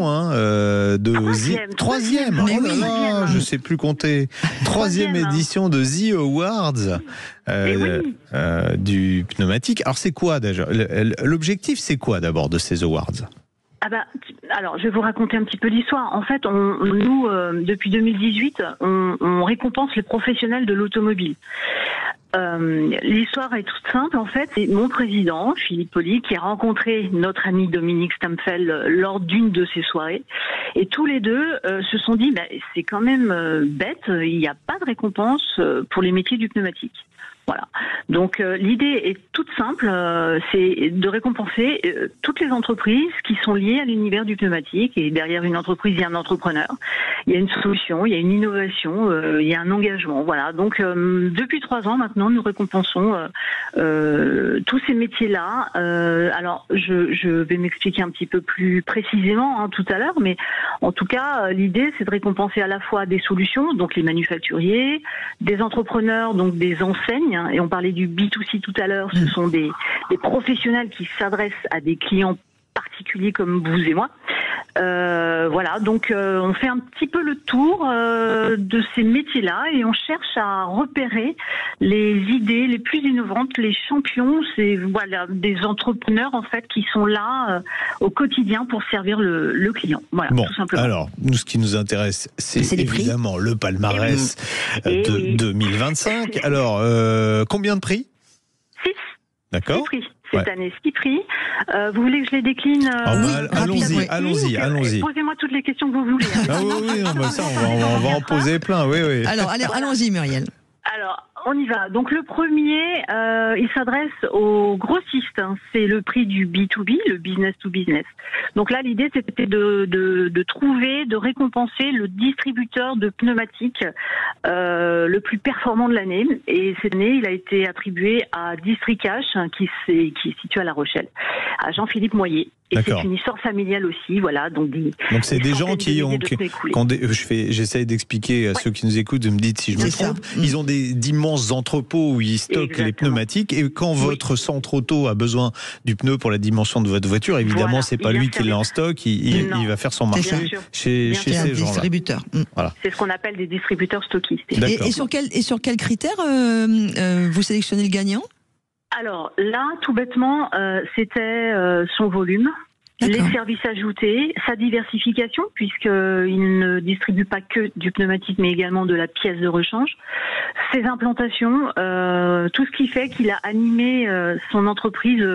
troisième. Oh là là, je sais plus compter. Troisième édition de The Awards du pneumatique. Alors c'est quoi déjà ? L'objectif c'est quoi d'abord de ces Awards ? Alors, je vais vous raconter un petit peu l'histoire. En fait, nous, depuis 2018, on récompense les professionnels de l'automobile. L'histoire est toute simple, en fait. C'est mon président, Philippe Poli, qui a rencontré notre ami Dominique Stamfel lors d'une de ses soirées. Et tous les deux se sont dit, c'est quand même bête, il n'y a pas de récompense pour les métiers du pneumatique. Voilà. Donc l'idée est toute simple, c'est de récompenser toutes les entreprises qui sont liées à l'univers du pneumatique. Et derrière une entreprise, il y a un entrepreneur, il y a une solution, il y a une innovation, il y a un engagement. Voilà. Donc depuis 3 ans maintenant, nous récompensons tous ces métiers-là. Alors je vais m'expliquer un petit peu plus précisément tout à l'heure, mais en tout cas l'idée c'est de récompenser à la fois des solutions, donc les manufacturiers, des entrepreneurs, donc des enseignes. Et on parlait du B2C tout à l'heure, ce sont des professionnels qui s'adressent à des clients particuliers comme vous et moi. Voilà, donc on fait un petit peu le tour de ces métiers-là et on cherche à repérer les idées les plus innovantes, les champions, c'est des entrepreneurs en fait qui sont là au quotidien pour servir le client. Voilà, tout simplement. Alors, nous, ce qui nous intéresse, c'est évidemment le palmarès de 2025. Alors, combien de prix ? 6. D'accord. 6 prix. Cette année, 6 prix. Vous voulez que je les décline Allons-y. Posez-moi toutes les questions que vous voulez. Ça, on va en poser plein. Oui. Alors, allons-y, Muriel. Alors, on y va. Donc le premier, il s'adresse aux grossistes. C'est le prix du B2B, le business to business. Donc là, l'idée, c'était de trouver, de récompenser le distributeur de pneumatiques le plus performant de l'année. Et cette année, il a été attribué à Districash, qui est situé à La Rochelle, à Jean-Philippe Moyer. Et c'est une histoire familiale aussi, voilà. Donc c'est des gens qui ont j'essaye d'expliquer à ceux qui nous écoutent, de me dire si je me trompe. Ils ont d'immenses entrepôts où ils stockent les pneumatiques. Et quand votre centre auto a besoin du pneu pour la dimension de votre voiture, évidemment, c'est pas lui qui l'a en stock. Il va faire son marché chez ces gens-là. Distributeur. Voilà. C'est ce qu'on appelle des distributeurs stockistes. Et sur quels critères vous sélectionnez le gagnant ? Alors là, tout bêtement, c'était son volume, les services ajoutés, sa diversification, puisqu'il ne distribue pas que du pneumatique, mais également de la pièce de rechange, ses implantations, tout ce qui fait qu'il a animé son entreprise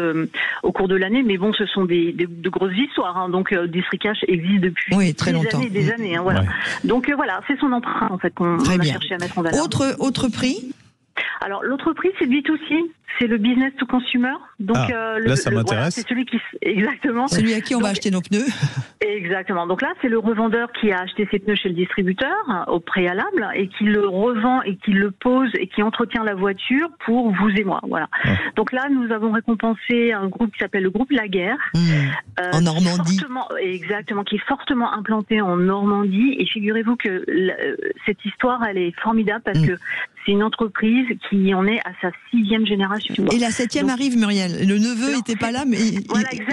au cours de l'année. Mais bon, ce sont de grosses histoires, donc Districash existe depuis très longtemps. Des années. Voilà. Ouais. Donc voilà, c'est son emprunt en fait qu'on a cherché à mettre en valeur. Autre prix ? Alors l'autre prix, c'est B2C, c'est le business to consumer. Donc là, ça m'intéresse. C'est celui qui celui à qui on va acheter nos pneus. Exactement. Donc là, c'est le revendeur qui a acheté ses pneus chez le distributeur au préalable et qui le revend et qui le pose et qui entretient la voiture pour vous et moi. Voilà. Donc là, nous avons récompensé un groupe qui s'appelle le groupe Laguerre, en Normandie. Qui est fortement implanté en Normandie. Et figurez-vous que cette histoire, elle est formidable parce que c'est une entreprise qui en est à sa 6e génération. Et la 7e arrive, Muriel. Le neveu n'était pas là, mais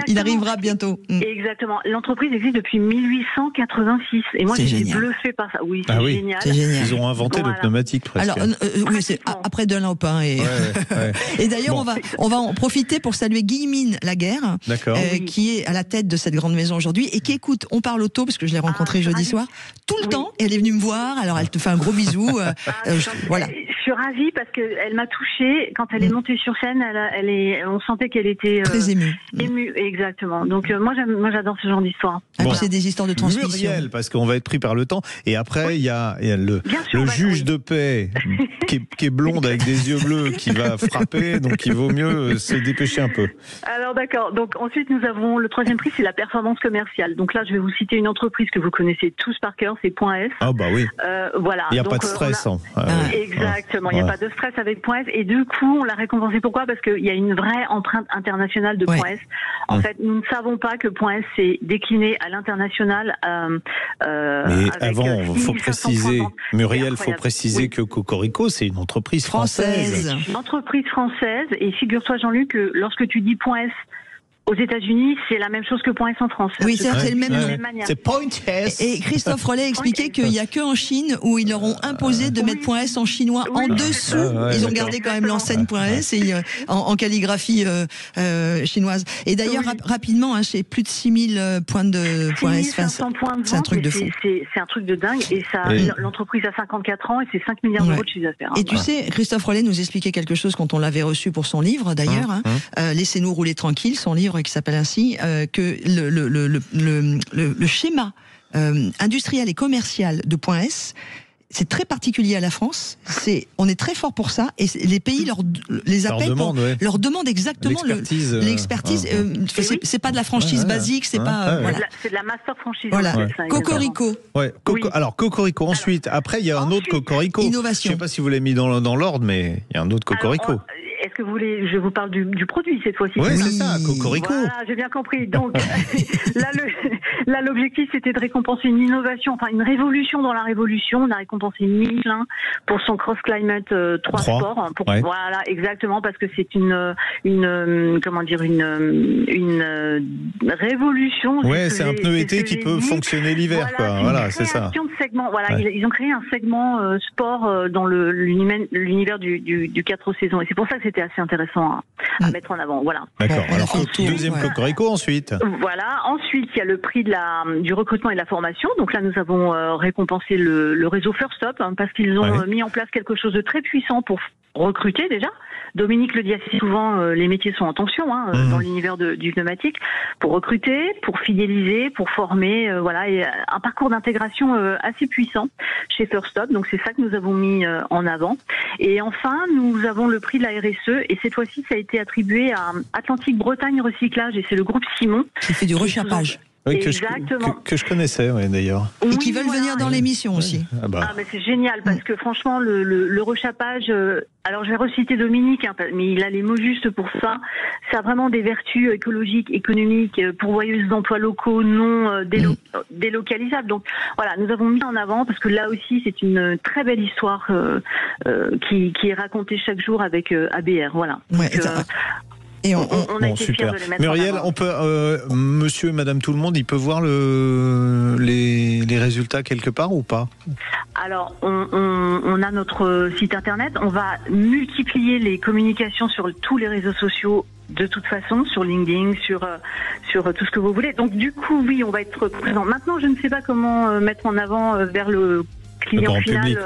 il arrivera bientôt. Exactement. L'entreprise existe depuis 1886. Et moi, j'étais bluffée par ça. Oui, c'est génial. Ils ont inventé le pneumatique presque. Alors, c'est après Dunlop. Et d'ailleurs, on va en profiter pour saluer Guillemine Laguerre, qui est à la tête de cette grande maison aujourd'hui et qui écoute On parle auto, parce que je l'ai rencontrée jeudi soir, tout le temps. Et elle est venue me voir. Alors, elle te fait un gros bisou. Voilà. Je suis ravie parce qu'elle m'a touchée. Quand elle est montée sur scène, on sentait qu'elle était très émue. Exactement. Donc moi j'adore ce genre d'histoire. C'est des histoires de transmission. Muriel, parce qu'on va être pris par le temps. Et après, il y a le juge de paix qui est blonde avec des yeux bleus qui va frapper. Donc il vaut mieux se dépêcher un peu. Alors d'accord. Donc ensuite nous avons le 3e prix, c'est la performance commerciale. Donc là je vais vous citer une entreprise que vous connaissez tous par cœur, c'est Point S. Ah bah oui. Voilà. Il n'y a pas de stress. Exactement, il n'y a pas de stress avec Point S. Et du coup, on l'a récompensé. Pourquoi ? Parce qu'il y a une vraie empreinte internationale de Point S. En fait, nous ne savons pas que Point S s'est décliné à l'international. Mais avant, il faut préciser, Muriel, il faut préciser que Cocorico, c'est une entreprise française. Une entreprise française. Et figure-toi, Jean-Luc, que lorsque tu dis Point S, Aux États-Unis, c'est la même chose que Point S en France. Oui, c'est le même nom. C'est Point S. Et Christophe Rollet expliquait qu'il n'y a que en Chine où ils leur ont imposé de mettre Point S en chinois en dessous. Ils ont gardé quand même l'enseigne Point S et en calligraphie chinoise. Et d'ailleurs, rapidement, c'est plus de 6000 points de Point S. C'est un truc de fou. C'est un truc de dingue. Et l'entreprise a 54 ans et c'est 5 milliards d'euros de chiffre d'affaires. Et tu sais, Christophe Rollet nous expliquait quelque chose quand on l'avait reçu pour son livre, d'ailleurs. Laissez-nous rouler tranquille, son livre qui s'appelle ainsi, que le schéma industriel et commercial de Point S, c'est très particulier à la France. On est très fort pour ça et les pays les appellent leur demandent exactement l'expertise. C'est pas de la franchise basique, c'est pas. C'est de la master franchise. Voilà. Cocorico. Alors Cocorico. Ensuite, après il y a un autre Cocorico. Innovation. Je sais pas si vous l'avez mis dans l'ordre, mais il y a un autre Cocorico. Est-ce que vous voulez, je vous parle du produit cette fois-ci? Oui, c'est ça, Cocorico. Voilà, j'ai bien compris. Donc, là, l'objectif, c'était de récompenser une innovation, enfin une révolution dans la révolution. On a récompensé Michelin pour son Cross Climate 3 Sport. Voilà, exactement, parce que c'est une révolution. Ouais, c'est un pneu été qui peut fonctionner l'hiver, quoi. Voilà, c'est ça. De segment. Voilà, ils ont créé un segment sport dans l'univers du 4 saisons. Et c'est pour ça que c'était assez intéressant à mettre en avant. Voilà. D'accord. Alors, deuxième Cocorico ensuite. Voilà. Ensuite, il y a le prix du recrutement et de la formation. Donc là, nous avons récompensé le réseau First Stop parce qu'ils ont mis en place quelque chose de très puissant pour recruter déjà. Dominique le dit assez souvent, les métiers sont en tension dans l'univers du pneumatique. Pour recruter, pour fidéliser, pour former, et un parcours d'intégration assez puissant chez First Stop. Donc c'est ça que nous avons mis en avant. Et enfin, nous avons le prix de la RSE et cette fois-ci, ça a été attribué à Atlantique Bretagne Recyclage et c'est le groupe Simon qui fait du rechapage. Oui, que je connaissais d'ailleurs. Et qui veulent venir dans l'émission aussi. Mais c'est génial parce que franchement le rechapage, alors je vais reciter Dominique, mais il a les mots justes pour ça. Ça a vraiment des vertus écologiques, économiques, pourvoyeuses d'emplois locaux non délocalisables. Donc voilà, nous avons mis en avant parce que là aussi c'est une très belle histoire qui est racontée chaque jour avec ABR. Voilà. Ouais, et on a été fiers de les mettre Muriel, en avant. on peut, monsieur et madame tout le monde, il peut voir les résultats quelque part ou pas? Alors, on a notre site internet. On va multiplier les communications sur tous les réseaux sociaux de toute façon, sur LinkedIn, sur tout ce que vous voulez. Donc, du coup, oui, on va être présent. Maintenant, je ne sais pas comment mettre en avant vers le client final,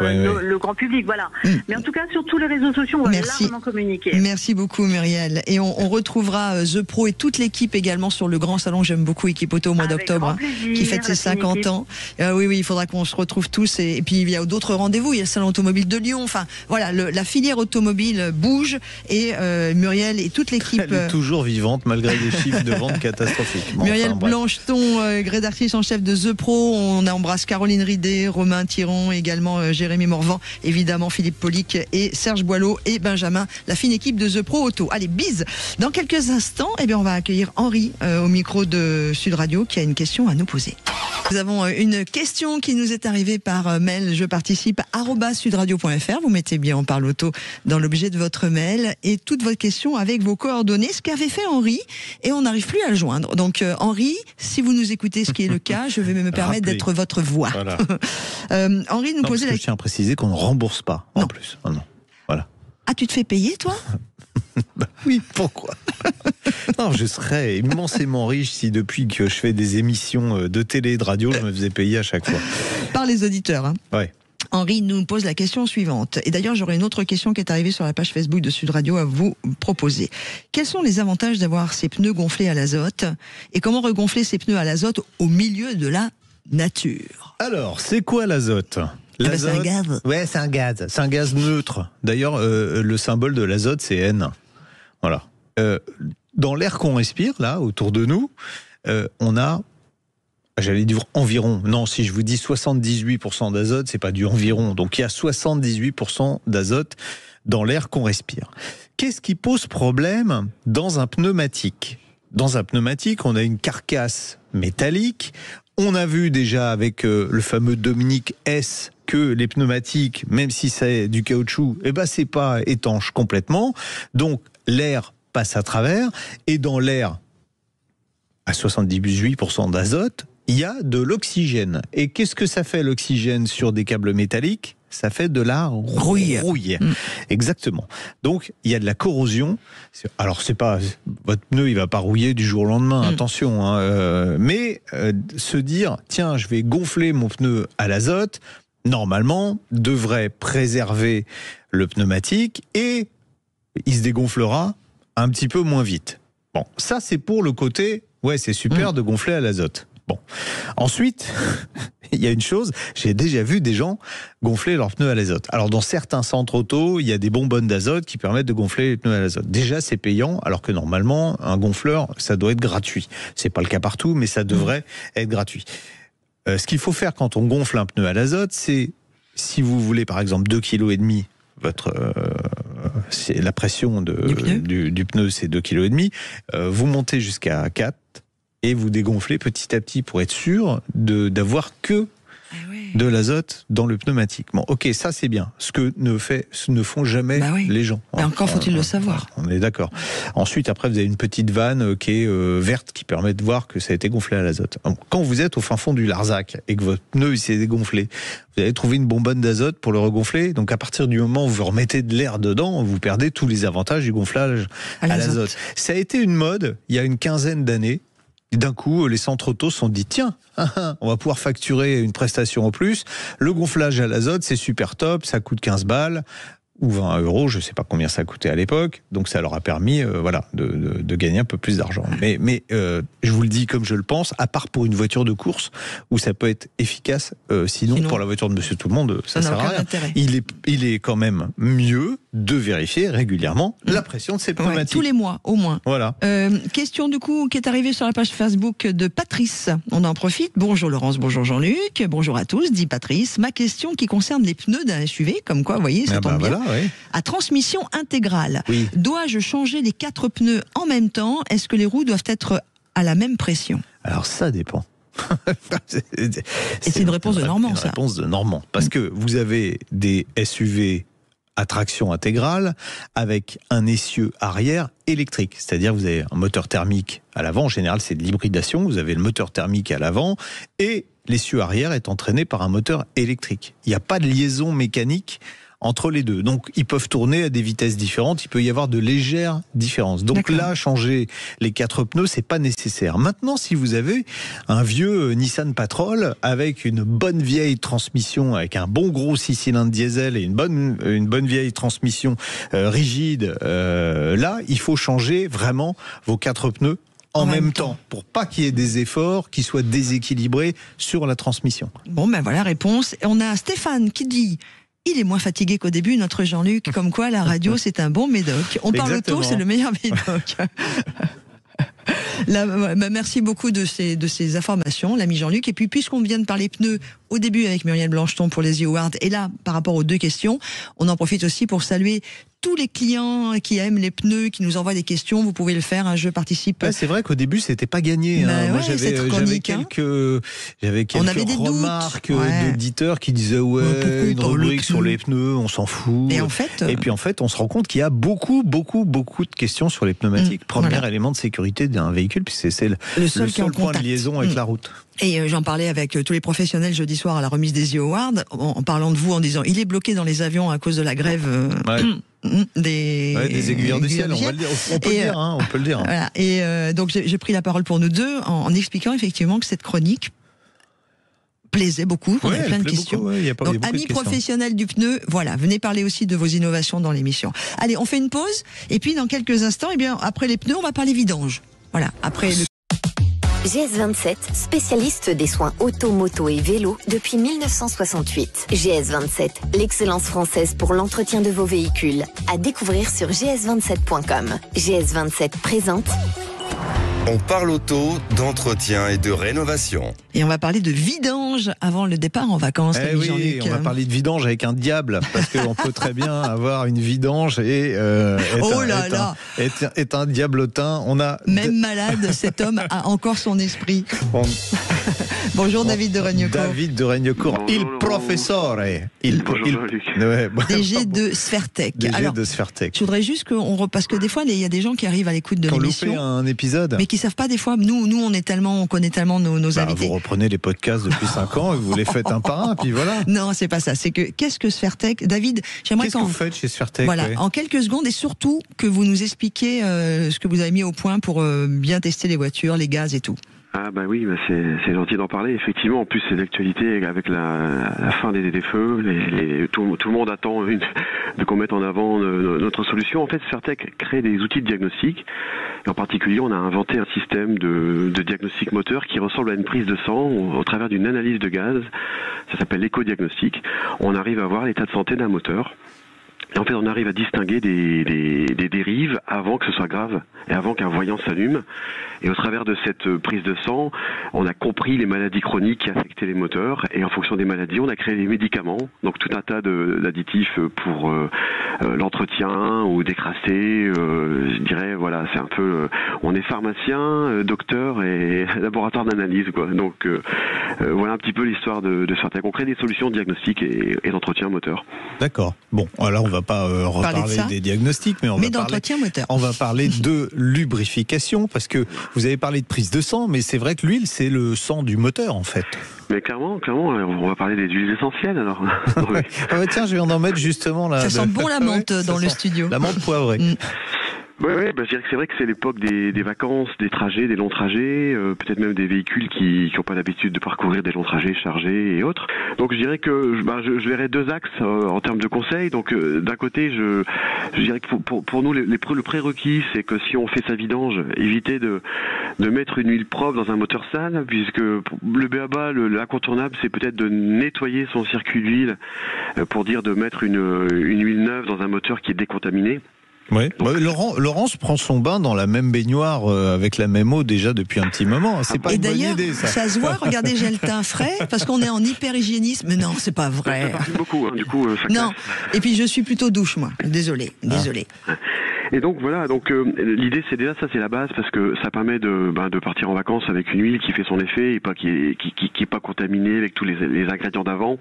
le grand public, voilà. Mais en tout cas, sur tous les réseaux sociaux, on va largement communiquer. Merci beaucoup, Muriel. Et on retrouvera The Pro et toute l'équipe également sur le grand salon. J'aime beaucoup Équipe Auto au mois d'octobre, qui fête ses 50 ans. Oui, il faudra qu'on se retrouve tous. Et puis, il y a d'autres rendez-vous. Il y a le salon automobile de Lyon. Enfin, voilà, la filière automobile bouge. Et Muriel et toute l'équipe. Elle est toujours vivante, malgré les chiffres de vente catastrophiques. Muriel Blancheton, rédactrice en chef de The Pro. On embrasse Caroline Ridet, Romain Thiron, également Jérémy Morvan, évidemment Philippe Polic et Serge Boileau et Benjamin, la fine équipe de The Pro Auto. Allez, bise. Dans quelques instants, on va accueillir Henri au micro de Sud Radio qui a une question à nous poser. Nous avons une question qui nous est arrivée par mail je participe @sudradio.fr. Vous mettez bien On parle auto dans l'objet de votre mail et toutes vos questions avec vos coordonnées, ce qu'avait fait Henri et on n'arrive plus à le joindre. Donc Henri, si vous nous écoutez, ce qui est le cas, je vais me permettre d'être votre voix. Voilà. Henri nous posait je tiens à préciser qu'on ne rembourse pas en plus. Oh non. Voilà. Ah, tu te fais payer, toi? Oui, pourquoi? Non, je serais immensément riche si depuis que je fais des émissions de télé et de radio, je me faisais payer à chaque fois. Par les auditeurs. Ouais. Henri nous pose la question suivante. Et d'ailleurs, j'aurais une autre question qui est arrivée sur la page Facebook de Sud Radio à vous proposer. Quels sont les avantages d'avoir ces pneus gonflés à l'azote? Et comment regonfler ces pneus à l'azote au milieu de la nature? Alors, c'est quoi l'azote? C'est un gaz. Ouais, c'est un gaz. C'est un gaz neutre. D'ailleurs, le symbole de l'azote, c'est N. Voilà. Dans l'air qu'on respire, là, autour de nous, on a, j'allais dire environ, non, si je vous dis 78% d'azote, c'est pas du environ. Donc, il y a 78% d'azote dans l'air qu'on respire. Qu'est-ce qui pose problème dans un pneumatique? Dans un pneumatique, on a une carcasse métallique. On a vu déjà avec le fameux Dominique S que les pneumatiques, même si c'est du caoutchouc, c'est pas étanche complètement. Donc l'air passe à travers et dans l'air, à 78% d'azote, il y a de l'oxygène. Et qu'est-ce que ça fait l'oxygène sur des câbles métalliques ? Ça fait de la rouille. Exactement. Donc, il y a de la corrosion. Alors, c'est pas votre pneu, il va pas rouiller du jour au lendemain. Attention. Mais se dire, tiens, je vais gonfler mon pneu à l'azote, normalement, devrait préserver le pneumatique et il se dégonflera un petit peu moins vite. Bon, ça, c'est pour le côté, ouais, c'est super de gonfler à l'azote. Bon. Ensuite, il y a une chose, j'ai déjà vu des gens gonfler leurs pneus à l'azote. Alors, dans certains centres auto, il y a des bonbonnes d'azote qui permettent de gonfler les pneus à l'azote. Déjà, c'est payant, alors que normalement, un gonfleur, ça doit être gratuit. C'est pas le cas partout, mais ça devrait être gratuit. Ce qu'il faut faire quand on gonfle un pneu à l'azote, c'est, si vous voulez, par exemple, 2,5 kg, c'est la pression du pneu, c'est 2,5 kg, vous montez jusqu'à 4 et vous dégonflez petit à petit pour être sûr d'avoir que de l'azote dans le pneumatique. Bon, ok, ça c'est bien. Ce que ne font jamais les gens. Mais encore faut-il le savoir. On est d'accord. Ensuite, après, vous avez une petite vanne qui est verte qui permet de voir que ça a été gonflé à l'azote. Quand vous êtes au fin fond du Larzac et que votre pneu s'est dégonflé, vous allez trouver une bonbonne d'azote pour le regonfler. Donc à partir du moment où vous remettez de l'air dedans, vous perdez tous les avantages du gonflage à l'azote. Ça a été une mode il y a une quinzaine d'années. D'un coup, les centres auto se sont dit, tiens, on va pouvoir facturer une prestation en plus. Le gonflage à l'azote, c'est super top, ça coûte 15 balles ou 20 €, je ne sais pas combien ça coûtait à l'époque. Donc ça leur a permis de gagner un peu plus d'argent. Mais je vous le dis comme je le pense, à part pour une voiture de course, où ça peut être efficace, sinon pour la voiture de Monsieur Tout-le-Monde, ça ne sert à rien. Il est quand même mieux de vérifier régulièrement la pression de ses pneumatiques. Tous les mois, au moins. Voilà. Question du coup qui est arrivée sur la page Facebook de Patrice. On en profite. Bonjour Laurence, bonjour Jean-Luc, bonjour à tous, dit Patrice. Ma question qui concerne les pneus d'un SUV, comme quoi, vous voyez, ça tombe bien. À transmission intégrale, dois-je changer les 4 pneus en même temps ? Est-ce que les roues doivent être à la même pression ? Alors ça dépend. Et c'est une réponse de Normand, ça. Une réponse de Normand. Parce que vous avez des SUV à traction intégrale avec un essieu arrière électrique. C'est-à-dire vous avez un moteur thermique à l'avant. En général, c'est de l'hybridation. Vous avez le moteur thermique à l'avant et l'essieu arrière est entraîné par un moteur électrique. Il n'y a pas de liaison mécanique entre les deux. Donc, ils peuvent tourner à des vitesses différentes. Il peut y avoir de légères différences. Donc là, changer les 4 pneus, c'est pas nécessaire. Maintenant, si vous avez un vieux Nissan Patrol avec une bonne vieille transmission, avec un bon gros 6 cylindres diesel et une bonne vieille transmission rigide, là, il faut changer vraiment vos 4 pneus en même temps, pour pas qu'il y ait des efforts qui soient déséquilibrés sur la transmission. Bon, ben voilà, réponse. On a Stéphane qui dit... Il est moins fatigué qu'au début, notre Jean-Luc. Comme quoi, la radio, c'est un bon médoc. On parle auto, c'est le meilleur médoc. Merci beaucoup de ces informations, l'ami Jean-Luc. Et puis, puisqu'on vient de parler pneus au début avec Muriel Blancheton pour les Awards, et là, par rapport aux 2 questions, on en profite aussi pour saluer tous les clients qui aiment les pneus, qui nous envoient des questions. Vous pouvez le faire, je participe. C'est vrai qu'au début, c'était pas gagné. Moi, j'avais quelques remarques d'auditeurs qui disaient une rubrique sur les pneus, on s'en fout. Et puis en fait, on se rend compte qu'il y a beaucoup de questions sur les pneumatiques. Premier élément de sécurité d'un véhicule, puisque c'est le seul point de liaison avec la route. Et j'en parlais avec tous les professionnels jeudi soir à la remise des Awards, en parlant de vous, en disant il est bloqué dans les avions à cause de la grève des aiguilleurs du ciel, on va le dire. On peut le dire. Voilà. Et donc j'ai pris la parole pour nous deux en expliquant effectivement que cette chronique plaisait beaucoup, on avait plein de questions. Donc, amis professionnels du pneu, voilà, venez parler aussi de vos innovations dans l'émission. Allez, on fait une pause, et puis dans quelques instants, après les pneus, on va parler vidange. Voilà, après le... GS27, spécialiste des soins auto, moto et vélo depuis 1968. GS27, l'excellence française pour l'entretien de vos véhicules. À découvrir sur gs27.com. GS27 présente... On parle auto, d'entretien et de rénovation. Et on va parler de vidange avant le départ en vacances. Oui, on va parler de vidange avec un diable, parce qu'on peut très bien avoir une vidange et être un diablotin. Même malade, cet homme a encore son esprit. Bonjour David de Regnecourt. David de Regnecourt, il professore. DG de Sfertech. DG de Sfertech. Je voudrais juste parce que des fois, il y a des gens qui arrivent à l'écoute de l'émission. Qui ont loupé un épisode. Mais qui savent pas des fois, nous on connaît tellement nos invités. Vous reprenez les podcasts depuis 5 ans et vous les faites un par un, puis voilà. Non, c'est pas ça. C'est que, qu'est-ce que Sfertech? David, qu'est-ce que vous faites chez Sfertech? Voilà, en quelques secondes, et surtout que vous nous expliquiez ce que vous avez mis au point pour bien tester les voitures, les gaz et tout. Ah bah oui, c'est gentil d'en parler. Effectivement, en plus c'est l'actualité avec la fin des feux. Tout le monde attend qu'on mette en avant notre solution. En fait, Sfertech crée des outils de diagnostic. Et en particulier, on a inventé un système de diagnostic moteur qui ressemble à une prise de sang au travers d'une analyse de gaz. Ça s'appelle l'éco-diagnostic. On arrive à voir l'état de santé d'un moteur. Et en fait, on arrive à distinguer des dérives avant que ce soit grave et avant qu'un voyant s'allume. Et au travers de cette prise de sang, on a compris les maladies chroniques qui affectaient les moteurs. Et en fonction des maladies, on a créé des médicaments. Donc tout un tas d'additifs pour l'entretien ou décrasser. Je dirais, voilà, c'est un peu... on est pharmacien, docteur et laboratoire d'analyse, quoi. Donc voilà un petit peu l'histoire de Sfertech. On crée des solutions de diagnostic et d'entretien moteur. D'accord. Bon, alors on va pas reparler des diagnostics, mais on va parler de lubrification, parce que vous avez parlé de prise de sang, mais c'est vrai que l'huile, c'est le sang du moteur, en fait. Mais clairement, on va parler des huiles essentielles, alors. Oui. Ah bah tiens, je viens d'en mettre justement là. Ça sent bon la menthe dans le studio. La menthe poivrée. Oui, je dirais que c'est vrai que c'est l'époque des vacances, des trajets, des longs trajets, peut-être même des véhicules qui n'ont pas l'habitude de parcourir des longs trajets chargés et autres. Donc je dirais que je verrais 2 axes en termes de conseils. Donc d'un côté, je dirais que pour nous, le prérequis, c'est que si on fait sa vidange, éviter de mettre une huile propre dans un moteur sale, puisque le b.a.-ba, l'incontournable, c'est peut-être de nettoyer son circuit d'huile, pour dire de mettre une huile neuve dans un moteur qui est décontaminé. Oui. Laurence prend son bain dans la même baignoire avec la même eau déjà depuis un petit moment. C'est pas une bonne idée, ça. Ça se voit, regardez, j'ai le teint frais parce qu'on est en hyper-hygiénisme. Mais non, c'est pas vrai. Ça participe beaucoup, hein, du coup. Ça non. Et puis je suis plutôt douche, moi. Désolé. Et donc voilà, l'idée c'est déjà ça, c'est la base, parce que ça permet de partir en vacances avec une huile qui fait son effet et pas qui est pas contaminée avec tous les ingrédients d'avant.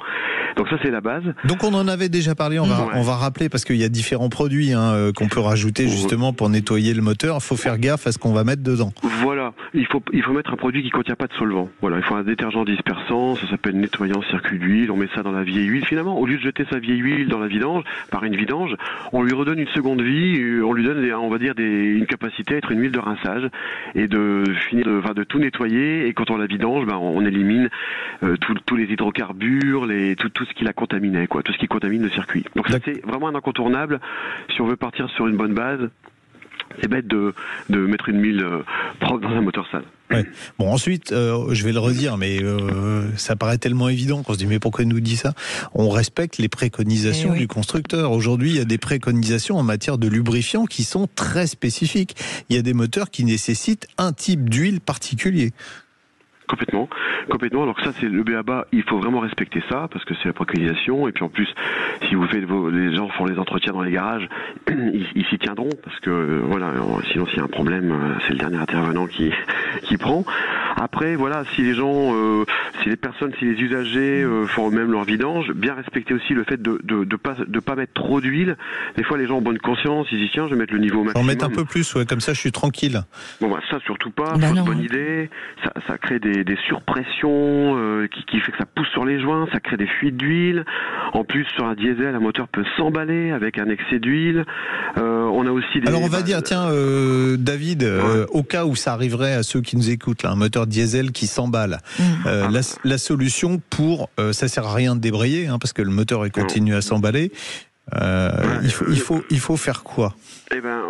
Donc ça c'est la base. Donc on en avait déjà parlé, on va rappeler, parce qu'il y a différents produits qu'on peut rajouter justement pour nettoyer le moteur. Il faut faire gaffe à ce qu'on va mettre dedans. Voilà, il faut mettre un produit qui contient pas de solvant. Voilà, il faut un détergent dispersant, ça s'appelle nettoyant circuit d'huile. On met ça dans la vieille huile. Finalement, au lieu de jeter sa vieille huile dans la vidange par une vidange, on lui redonne une seconde vie. On lui donne, on va dire, une capacité à être une huile de rinçage et de de tout nettoyer. Et quand on la vidange, on élimine tous les hydrocarbures, tout ce qui la contaminait, quoi, tout ce qui contamine le circuit. Donc ça c'est vraiment un incontournable si on veut partir sur une bonne base. C'est bête de mettre une huile propre dans un moteur sale. Ouais. Bon, ensuite, je vais le redire, mais ça paraît tellement évident qu'on se dit mais pourquoi il nous dit ça? On respecte les préconisations du constructeur. Aujourd'hui, il y a des préconisations en matière de lubrifiant qui sont très spécifiques. Il y a des moteurs qui nécessitent un type d'huile particulier. Complètement. Alors que ça, c'est le b.a.-ba. Il faut vraiment respecter ça parce que c'est la préconisation. Et puis en plus, si vous faites les gens font les entretiens dans les garages, ils s'y tiendront parce que voilà. Sinon, s'il y a un problème, c'est le dernier intervenant qui prend. Après, voilà, si les gens, si les usagers font eux-mêmes leur vidange, bien respecter aussi le fait de pas mettre trop d'huile. Des fois, les gens ont bonne conscience, ils disent tiens, je vais mettre le niveau maximum. En mettre un peu plus, comme ça, je suis tranquille. Bon, ça surtout pas. C'est une bonne idée. Ça crée des surpressions qui fait que ça pousse sur les joints, ça crée des fuites d'huile. En plus, sur un diesel, un moteur peut s'emballer avec un excès d'huile. On a aussi des... Alors on va dire, tiens, David, au cas où ça arriverait à ceux qui nous écoutent, là, un moteur diesel qui s'emballe, la solution ça sert à rien de débrayer, parce que le moteur il continue à s'emballer. Il faut faire quoi? Eh ben,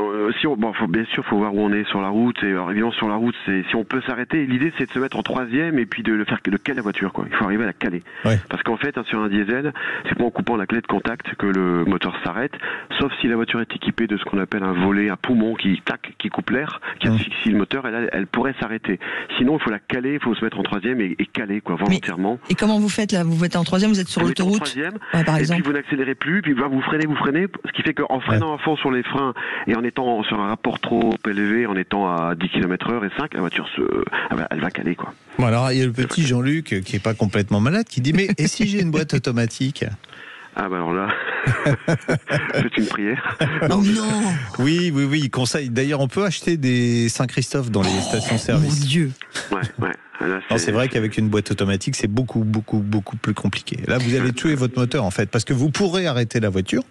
bien sûr, faut voir où on est sur la route. Et alors, évidemment, sur la route, si on peut s'arrêter, l'idée c'est de se mettre en troisième et puis de caler la voiture, quoi. Il faut arriver à la caler. Ouais. Parce qu'en fait, sur un diesel, c'est pas en coupant la clé de contact que le moteur s'arrête, sauf si la voiture est équipée de ce qu'on appelle un volet, un poumon qui coupe l'air, qui asphyxie le moteur, et là, elle pourrait s'arrêter. Sinon, il faut la caler, il faut se mettre en troisième et caler, quoi, volontairement. Et comment vous faites là? Vous êtes en troisième, vous êtes sur l'autoroute, par exemple. Et puis vous n'accélérez plus, puis vous freinez, ce qui fait qu'en freinant à fond sur les freins et en étant sur un rapport trop élevé, en étant à 10 km/h et 5, la voiture elle va caler, quoi. Bon, alors il y a le petit Jean-Luc qui est pas complètement malade qui dit mais et si j'ai une boîte automatique? Ah bah alors là, c'est une prière. Oh non. Oui, conseil. D'ailleurs, on peut acheter des Saint-Christophe dans les stations-service. Mon Dieu. Ouais. Là, c'est vrai qu'avec une boîte automatique, c'est beaucoup plus compliqué. Là, vous allez tuer votre moteur, en fait, parce que vous pourrez arrêter la voiture.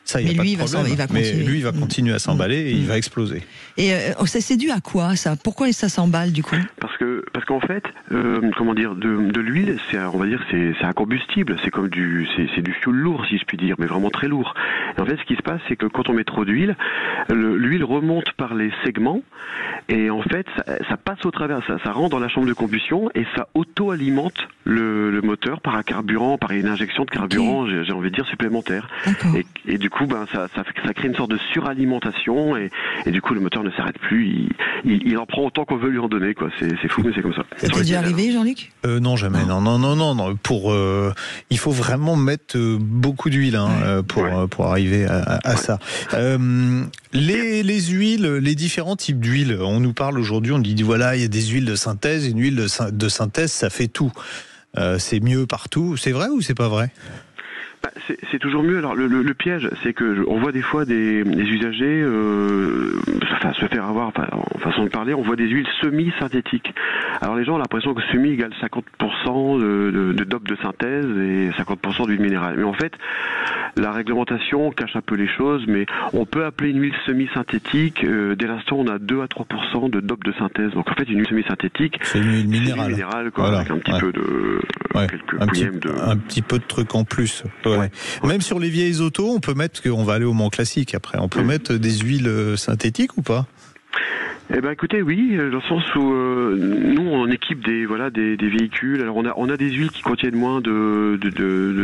Ça, il n'y a pas de problème. Mais lui, il va continuer à s'emballer et il va exploser. Et c'est dû à quoi, ça? Pourquoi ça s'emballe, du coup? Parce qu'en fait, de l'huile, on va dire, c'est un combustible. C'est comme du fioul lourd, si je puis dire, mais vraiment très lourd. Et en fait, ce qui se passe, c'est que quand on met trop d'huile, l'huile remonte par les segments et en fait, ça passe au travers, ça rentre dans la chambre de combustion et ça auto-alimente le moteur par un carburant, par une injection de carburant, j'ai envie de dire, supplémentaire. Et du coup, ça crée une sorte de suralimentation et du coup, le moteur ne s'arrête plus. Il en prend autant qu'on veut lui en donner, quoi. C'est fou, mais c'est comme ça. Ça t'est déjà arrivé, Jean-Luc? Non, jamais. Non. Il faut vraiment mettre beaucoup d'huile pour arriver à ça. Les huiles, les différents types d'huiles. On nous parle aujourd'hui, on dit voilà, il y a des huiles de synthèse. Une huile de synthèse, ça fait tout. C'est mieux partout. C'est vrai ou c'est pas vrai? C'est toujours mieux. Alors le piège, c'est que on voit des fois des usagers se faire avoir, en façon de parler, on voit des huiles semi-synthétiques. Alors les gens ont l'impression que semi égale 50% de dopes de synthèse et 50% d'huile minérale. Mais en fait, la réglementation cache un peu les choses, mais on peut appeler une huile semi-synthétique dès l'instant où on a 2 à 3% de dopes de synthèse. Donc en fait, une huile semi-synthétique, c'est une huile minérale, quoi, voilà, avec un petit peu de un petit peu de trucs en plus. Ouais. Même sur les vieilles autos, on peut mettre, on va aller au Mans classique après, on peut mettre des huiles synthétiques ou pas? Eh ben écoutez, oui, dans le sens où nous on équipe des véhicules. Alors on a des huiles qui contiennent moins de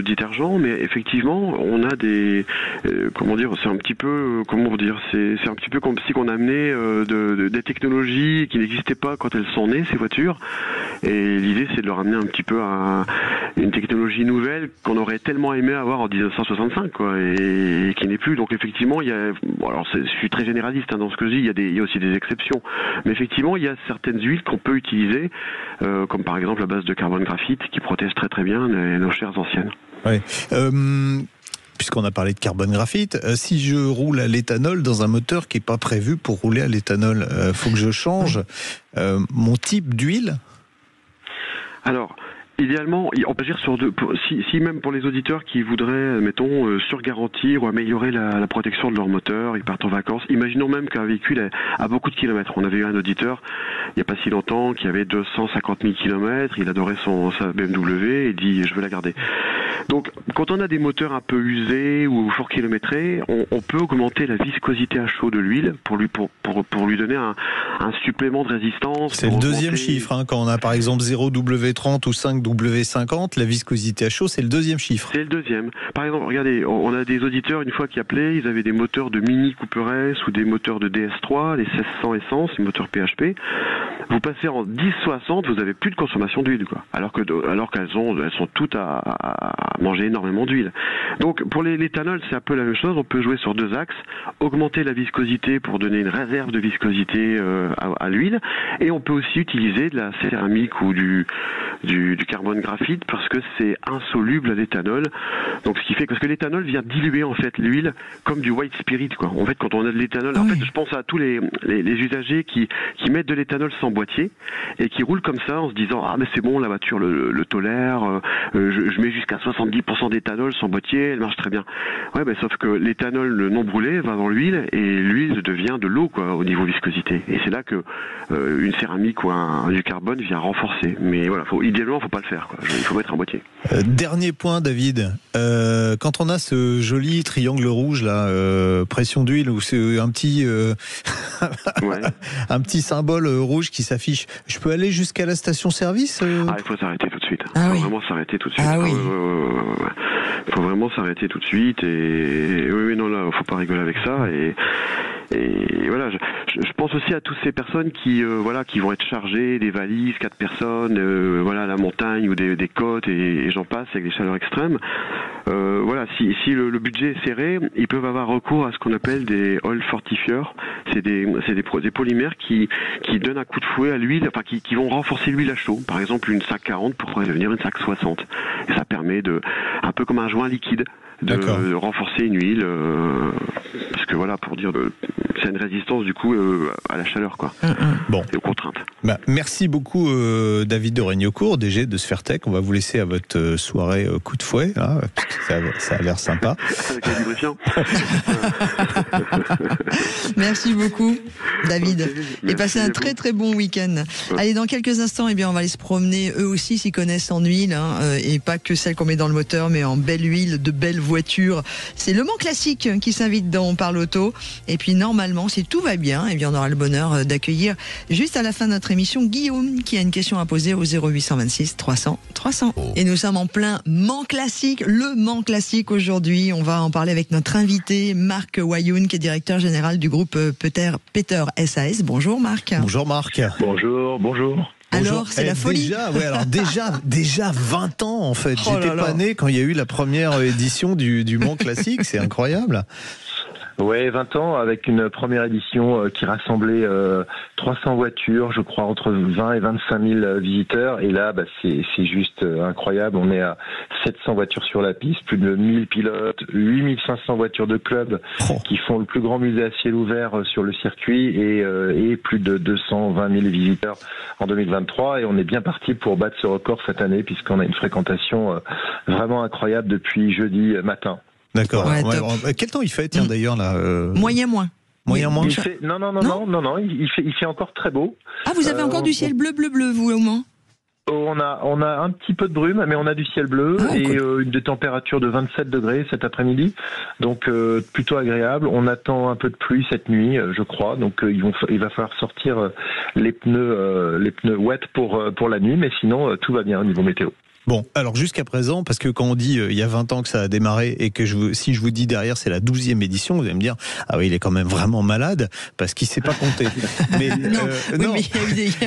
détergents, mais effectivement on a des c'est un petit peu c'est un petit peu comme si on amenait des technologies qui n'existaient pas quand elles sont nées, ces voitures. Et l'idée c'est de leur amener un petit peu une technologie nouvelle qu'on aurait tellement aimé avoir en 1965, quoi, et qui n'est plus. Donc effectivement je suis très généraliste dans ce que je dis. Il y a aussi des exceptions. Mais effectivement, il y a certaines huiles qu'on peut utiliser, comme par exemple la base de carbone graphite, qui protège très très bien nos chairs anciennes. Ouais. Puisqu'on a parlé de carbone graphite, si je roule à l'éthanol dans un moteur qui n'est pas prévu pour rouler à l'éthanol, faut que je change mon type d'huile? Alors, idéalement, on peut agir sur deux. Si même pour les auditeurs qui voudraient, mettons, surgarantir ou améliorer la protection de leur moteur, ils partent en vacances. Imaginons même qu'un véhicule a beaucoup de kilomètres. On avait eu un auditeur il n'y a pas si longtemps qui avait 250 000 kilomètres. Il adorait sa BMW et dit je veux la garder. Donc, quand on a des moteurs un peu usés ou fort kilométrés, on peut augmenter la viscosité à chaud de l'huile pour lui donner un supplément de résistance. C'est le deuxième chiffre, quand on a par exemple 0W30 ou 5W50, la viscosité à chaud, c'est le deuxième chiffre. C'est le deuxième. Par exemple, regardez, on a des auditeurs une fois qui appelaient, ils avaient des moteurs de Mini Cooper S ou des moteurs de DS3, les 1600 essence, les moteurs PHP. Vous passez en 1060, vous avez plus de consommation d'huile, quoi. Alors qu'elles sont toutes à manger énormément d'huile. Donc pour l'éthanol, c'est un peu la même chose. On peut jouer sur deux axes, augmenter la viscosité pour donner une réserve de viscosité à l'huile, et on peut aussi utiliser de la céramique ou du carbone graphite parce que c'est insoluble à l'éthanol. Donc ce qui fait parce que l'éthanol vient diluer en fait l'huile comme du white spirit, quoi. En fait, quand on a de l'éthanol, en fait, je pense à tous les usagers qui mettent de l'éthanol sans boîtier et qui roulent comme ça en se disant mais c'est bon, la voiture le tolère, je mets jusqu'à 70% d'éthanol sans boîtier, elle marche très bien. Ouais, sauf que l'éthanol non brûlé va dans l'huile et l'huile devient de l'eau, quoi, au niveau viscosité. Et c'est là que une céramique ou du carbone vient renforcer. Mais voilà, idéalement, faut pas le faire, quoi. Il faut mettre un boîtier. Dernier point, David. Quand on a ce joli triangle rouge là, pression d'huile, où c'est un petit un petit symbole rouge qui s'affiche, je peux aller jusqu'à la station-service il faut s'arrêter tout de suite. Il faut vraiment s'arrêter tout de suite. Il faut vraiment s'arrêter tout de suite. Et non, là, faut pas rigoler avec ça. Et voilà, je pense aussi à toutes ces personnes qui vont être chargées des valises, 4 personnes, à la montagne ou des côtes et j'en passe avec des chaleurs extrêmes. voilà, si le budget est serré, ils peuvent avoir recours à ce qu'on appelle des oil fortifiers. C'est des polymères qui donnent un coup de fouet à l'huile, enfin qui vont renforcer l'huile à chaud. Par exemple, une SAC 40 pourrait devenir une SAC 60. Et ça permet un peu comme un joint liquide, de renforcer une huile, parce que voilà, pour dire, c'est une résistance du coup à la chaleur, quoi. Bon. Et aux contraintes. Merci beaucoup David de Regnocourt, DG de Sfertech. On va vous laisser à votre soirée coup de fouet, là, ça a l'air sympa. Avec la lubrifiant. Merci beaucoup David. Merci, et passez un très très bon week-end. Allez, dans quelques instants, on va aller se promener. Eux aussi s'y connaissent en huile, et pas que celle qu'on met dans le moteur, mais en belle huile, de belles voitures. C'est Le Mans Classique qui s'invite dans On Parle Auto. Et puis normalement, si tout va bien, on aura le bonheur d'accueillir juste à la fin de notre émission Guillaume qui a une question à poser au 0826 300 300. Et nous sommes en plein Mans Classique, le Mans Classique aujourd'hui. On va en parler avec notre invité Marc Wayoun, qui est directeur général du groupe Peter SAS. Bonjour Marc. Bonjour Marc. Bonjour. Alors, c'est la folie. Déjà 20 ans en fait. J'étais pas né quand il y a eu la première édition du Mans Classique. C'est incroyable. Ouais, 20 ans avec une première édition qui rassemblait 300 voitures, je crois entre 20 et 25 000 visiteurs. Et là, c'est juste incroyable. On est à 700 voitures sur la piste, plus de 1000 pilotes, 8500 voitures de club qui font le plus grand musée à ciel ouvert sur le circuit et plus de 220 000 visiteurs en 2023. Et on est bien parti pour battre ce record cette année puisqu'on a une fréquentation vraiment incroyable depuis jeudi matin. D'accord. Quel temps il fait, d'ailleurs, là Moyen moins. Non, il fait encore très beau. Ah, vous avez encore du ciel bleu, vous, au Mans? On a un petit peu de brume, mais on a du ciel bleu des températures de 27 degrés cet après-midi, donc plutôt agréable. On attend un peu de pluie cette nuit, je crois, donc il va falloir sortir les pneus wet pour la nuit, mais sinon tout va bien au niveau météo. Bon, alors jusqu'à présent, parce que quand on dit il y a 20 ans que ça a démarré et que si je vous dis derrière c'est la 12e édition, vous allez me dire ah oui, il est quand même vraiment malade parce qu'il sait pas compter. Mais non.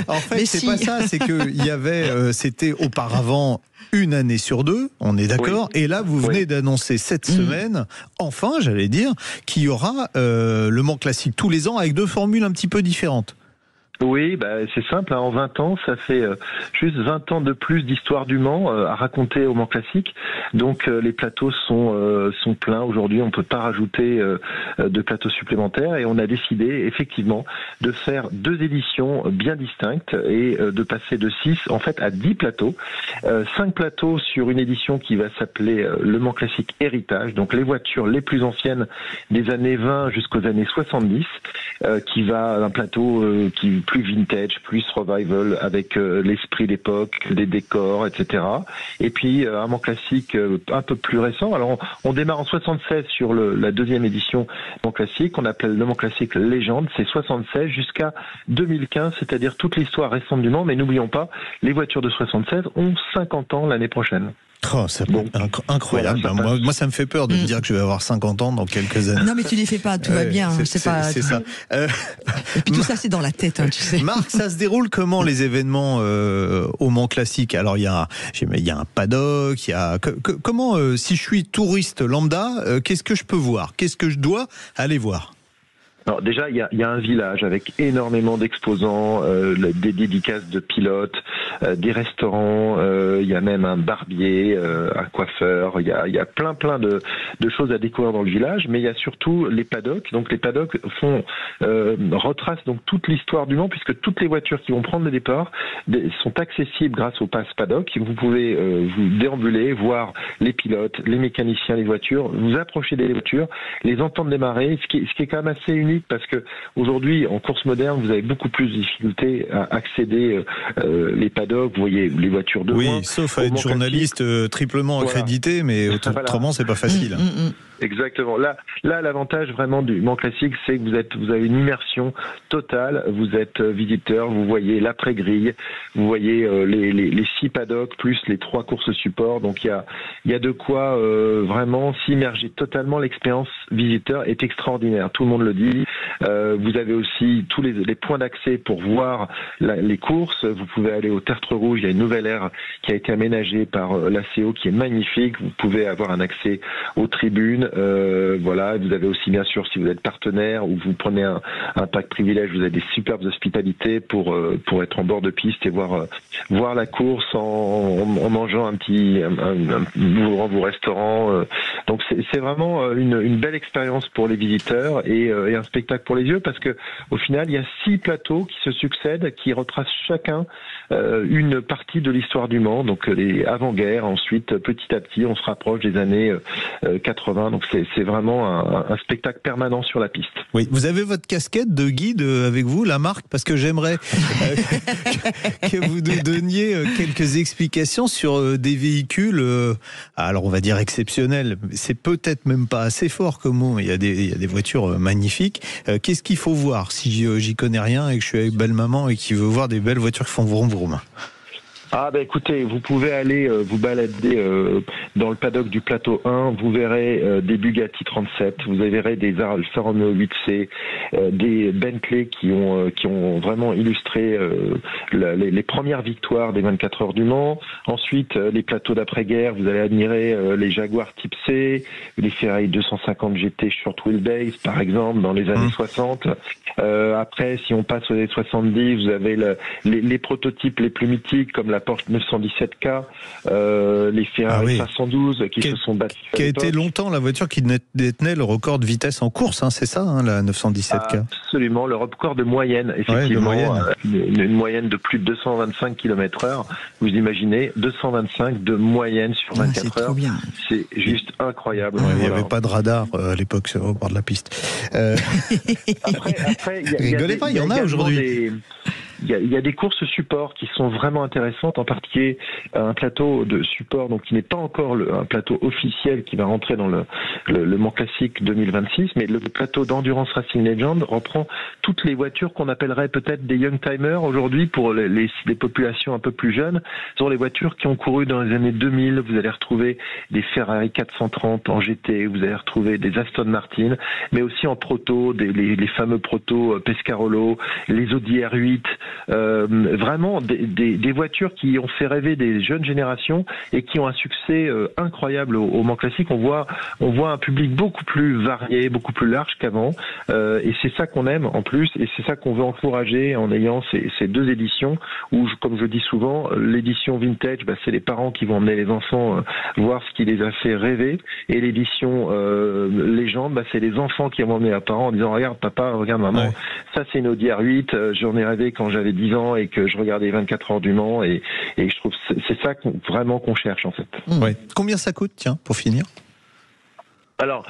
En fait, c'est pas ça, c'est que il y avait c'était auparavant une année sur deux, on est d'accord, et là vous venez d'annoncer cette semaine, enfin j'allais dire, qu'il y aura le Mans Classique tous les ans avec deux formules un petit peu différentes. Oui, c'est simple, en 20 ans, ça fait juste 20 ans de plus d'histoire du Mans à raconter au Mans Classique. Donc les plateaux sont pleins aujourd'hui, on ne peut pas rajouter de plateaux supplémentaires et on a décidé effectivement de faire deux éditions bien distinctes et de passer de 6 en fait à 10 plateaux. 5 plateaux sur une édition qui va s'appeler le Mans Classique Héritage, donc les voitures les plus anciennes des années 20 jusqu'aux années 70, qui va un plateau qui plus vintage, plus revival, avec l'esprit d'époque, des décors, etc. Et puis un Mans Classique un peu plus récent. Alors on démarre en 76 sur la deuxième édition Mans Classique, on appelle le Mans Classique Légende, c'est 76 jusqu'à 2015, c'est-à-dire toute l'histoire récente du Mans, mais n'oublions pas, les voitures de 76 ont 50 ans l'année prochaine. Oh, c'est incroyable. Voilà, moi, ça me fait peur de me dire que je vais avoir 50 ans dans quelques années. Non, mais tu les fais pas, tout va bien. C'est ça. Et puis tout ça, c'est dans la tête, tu sais. Marc, ça se déroule comment les événements au Mans Classique? Alors, il y a un paddock, comment, si je suis touriste lambda, qu'est-ce que je peux voir? Qu'est-ce que je dois aller voir? Alors déjà, il y a un village avec énormément d'exposants, des dédicaces de pilotes, des restaurants, il y a même un barbier, un coiffeur, il y a plein de choses à découvrir dans le village, mais il y a surtout les paddocks. Donc les paddocks retracent donc toute l'histoire du Mans, puisque toutes les voitures qui vont prendre le départ sont accessibles grâce au pass paddock. Vous pouvez vous déambuler, voir les pilotes, les mécaniciens, les voitures, vous approcher des voitures, les entendre démarrer, ce qui est quand même assez unique. Parce que aujourd'hui, en course moderne, vous avez beaucoup plus de difficultés à accéder les paddocks. Vous voyez les voitures de loin. Oui, sauf à être journaliste triplement accrédité, mais autrement, c'est pas facile. Exactement. Là, l'avantage vraiment du Mans Classique, c'est que vous avez une immersion totale. Vous êtes visiteur, vous voyez l'après-grille, vous voyez les 6 paddocks plus les 3 courses support. Donc il y a de quoi vraiment s'immerger totalement. L'expérience visiteur est extraordinaire. Tout le monde le dit. Vous avez aussi tous les points d'accès pour voir les courses. Vous pouvez aller au Tertre Rouge. Il y a une nouvelle aire qui a été aménagée par l'ACO qui est magnifique. Vous pouvez avoir un accès aux tribunes. Voilà, vous avez aussi bien sûr si vous êtes partenaire ou vous prenez un pack privilège, vous avez des superbes hospitalités pour être en bord de piste et voir la course en mangeant ouvrant vos restaurants. Donc c'est vraiment une belle expérience pour les visiteurs et un spectacle pour les yeux parce que au final il y a 6 plateaux qui se succèdent, qui retracent chacun une partie de l'histoire du Mans. Donc les avant-guerre, ensuite petit à petit on se rapproche des années 80. Donc c'est vraiment un spectacle permanent sur la piste. Oui, vous avez votre casquette de guide avec vous, la marque, parce que j'aimerais que vous nous donniez quelques explications sur des véhicules, alors on va dire exceptionnels. C'est peut-être même pas assez fort comme mot, mais il y a des voitures magnifiques. Qu'est-ce qu'il faut voir si j'y connais rien et que je suis avec belle maman et qui veut voir des belles voitures qui font vroom vroom? Ah ben écoutez, vous pouvez aller vous balader dans le paddock du plateau 1, vous verrez des Bugatti 37, vous verrez des Alfa Romeo 8C, des Bentley qui ont vraiment illustré les premières victoires des 24 heures du Mans. Ensuite, les plateaux d'après-guerre, vous allez admirer les Jaguar Type C, les Ferrari 250 GT Short Wheelbase par exemple dans les années 60. Après, si on passe aux années 70, vous avez les prototypes les plus mythiques comme la Porsche 917K, les Ferrari 512 qui se sont battus. Qui a été longtemps la voiture qui détenait le record de vitesse en course, hein, c'est ça, hein, la 917K? Absolument, le record de moyenne, effectivement, une moyenne de plus de 225 km/h. Vous imaginez, 225 de moyenne sur 24 heures. C'est juste incroyable. Ouais, il n'y avait pas de radar à l'époque au bord de la piste. Après, rigolez pas, il y en a aujourd'hui. Il y a des courses support qui sont vraiment intéressantes, en particulier un plateau de support, donc qui n'est pas encore un plateau officiel qui va rentrer dans le Mans Classique 2026, mais le plateau d'Endurance Racing Legend reprend toutes les voitures qu'on appellerait peut-être des young timers aujourd'hui pour les populations un peu plus jeunes. Ce sont les voitures qui ont couru dans les années 2000. Vous allez retrouver des Ferrari 430 en GT, vous allez retrouver des Aston Martin, mais aussi en proto, les fameux proto Pescarolo, les Audi R8. Vraiment des voitures qui ont fait rêver des jeunes générations et qui ont un succès incroyable au Mans Classique. On voit un public beaucoup plus varié, beaucoup plus large qu'avant, et c'est ça qu'on aime en plus, et c'est ça qu'on veut encourager en ayant ces 2 éditions où, comme je dis souvent, l'édition vintage, c'est les parents qui vont emmener les enfants voir ce qui les a fait rêver, et l'édition légende, c'est les enfants qui vont emmener leurs parents en disant regarde papa, regarde maman, ça c'est une Audi R8, j'en ai rêvé quand j'avais 10 ans et que je regardais 24 heures du Mans, et je trouve que c'est ça vraiment qu'on cherche en fait. Ouais. Combien ça coûte, tiens, pour finir? Alors,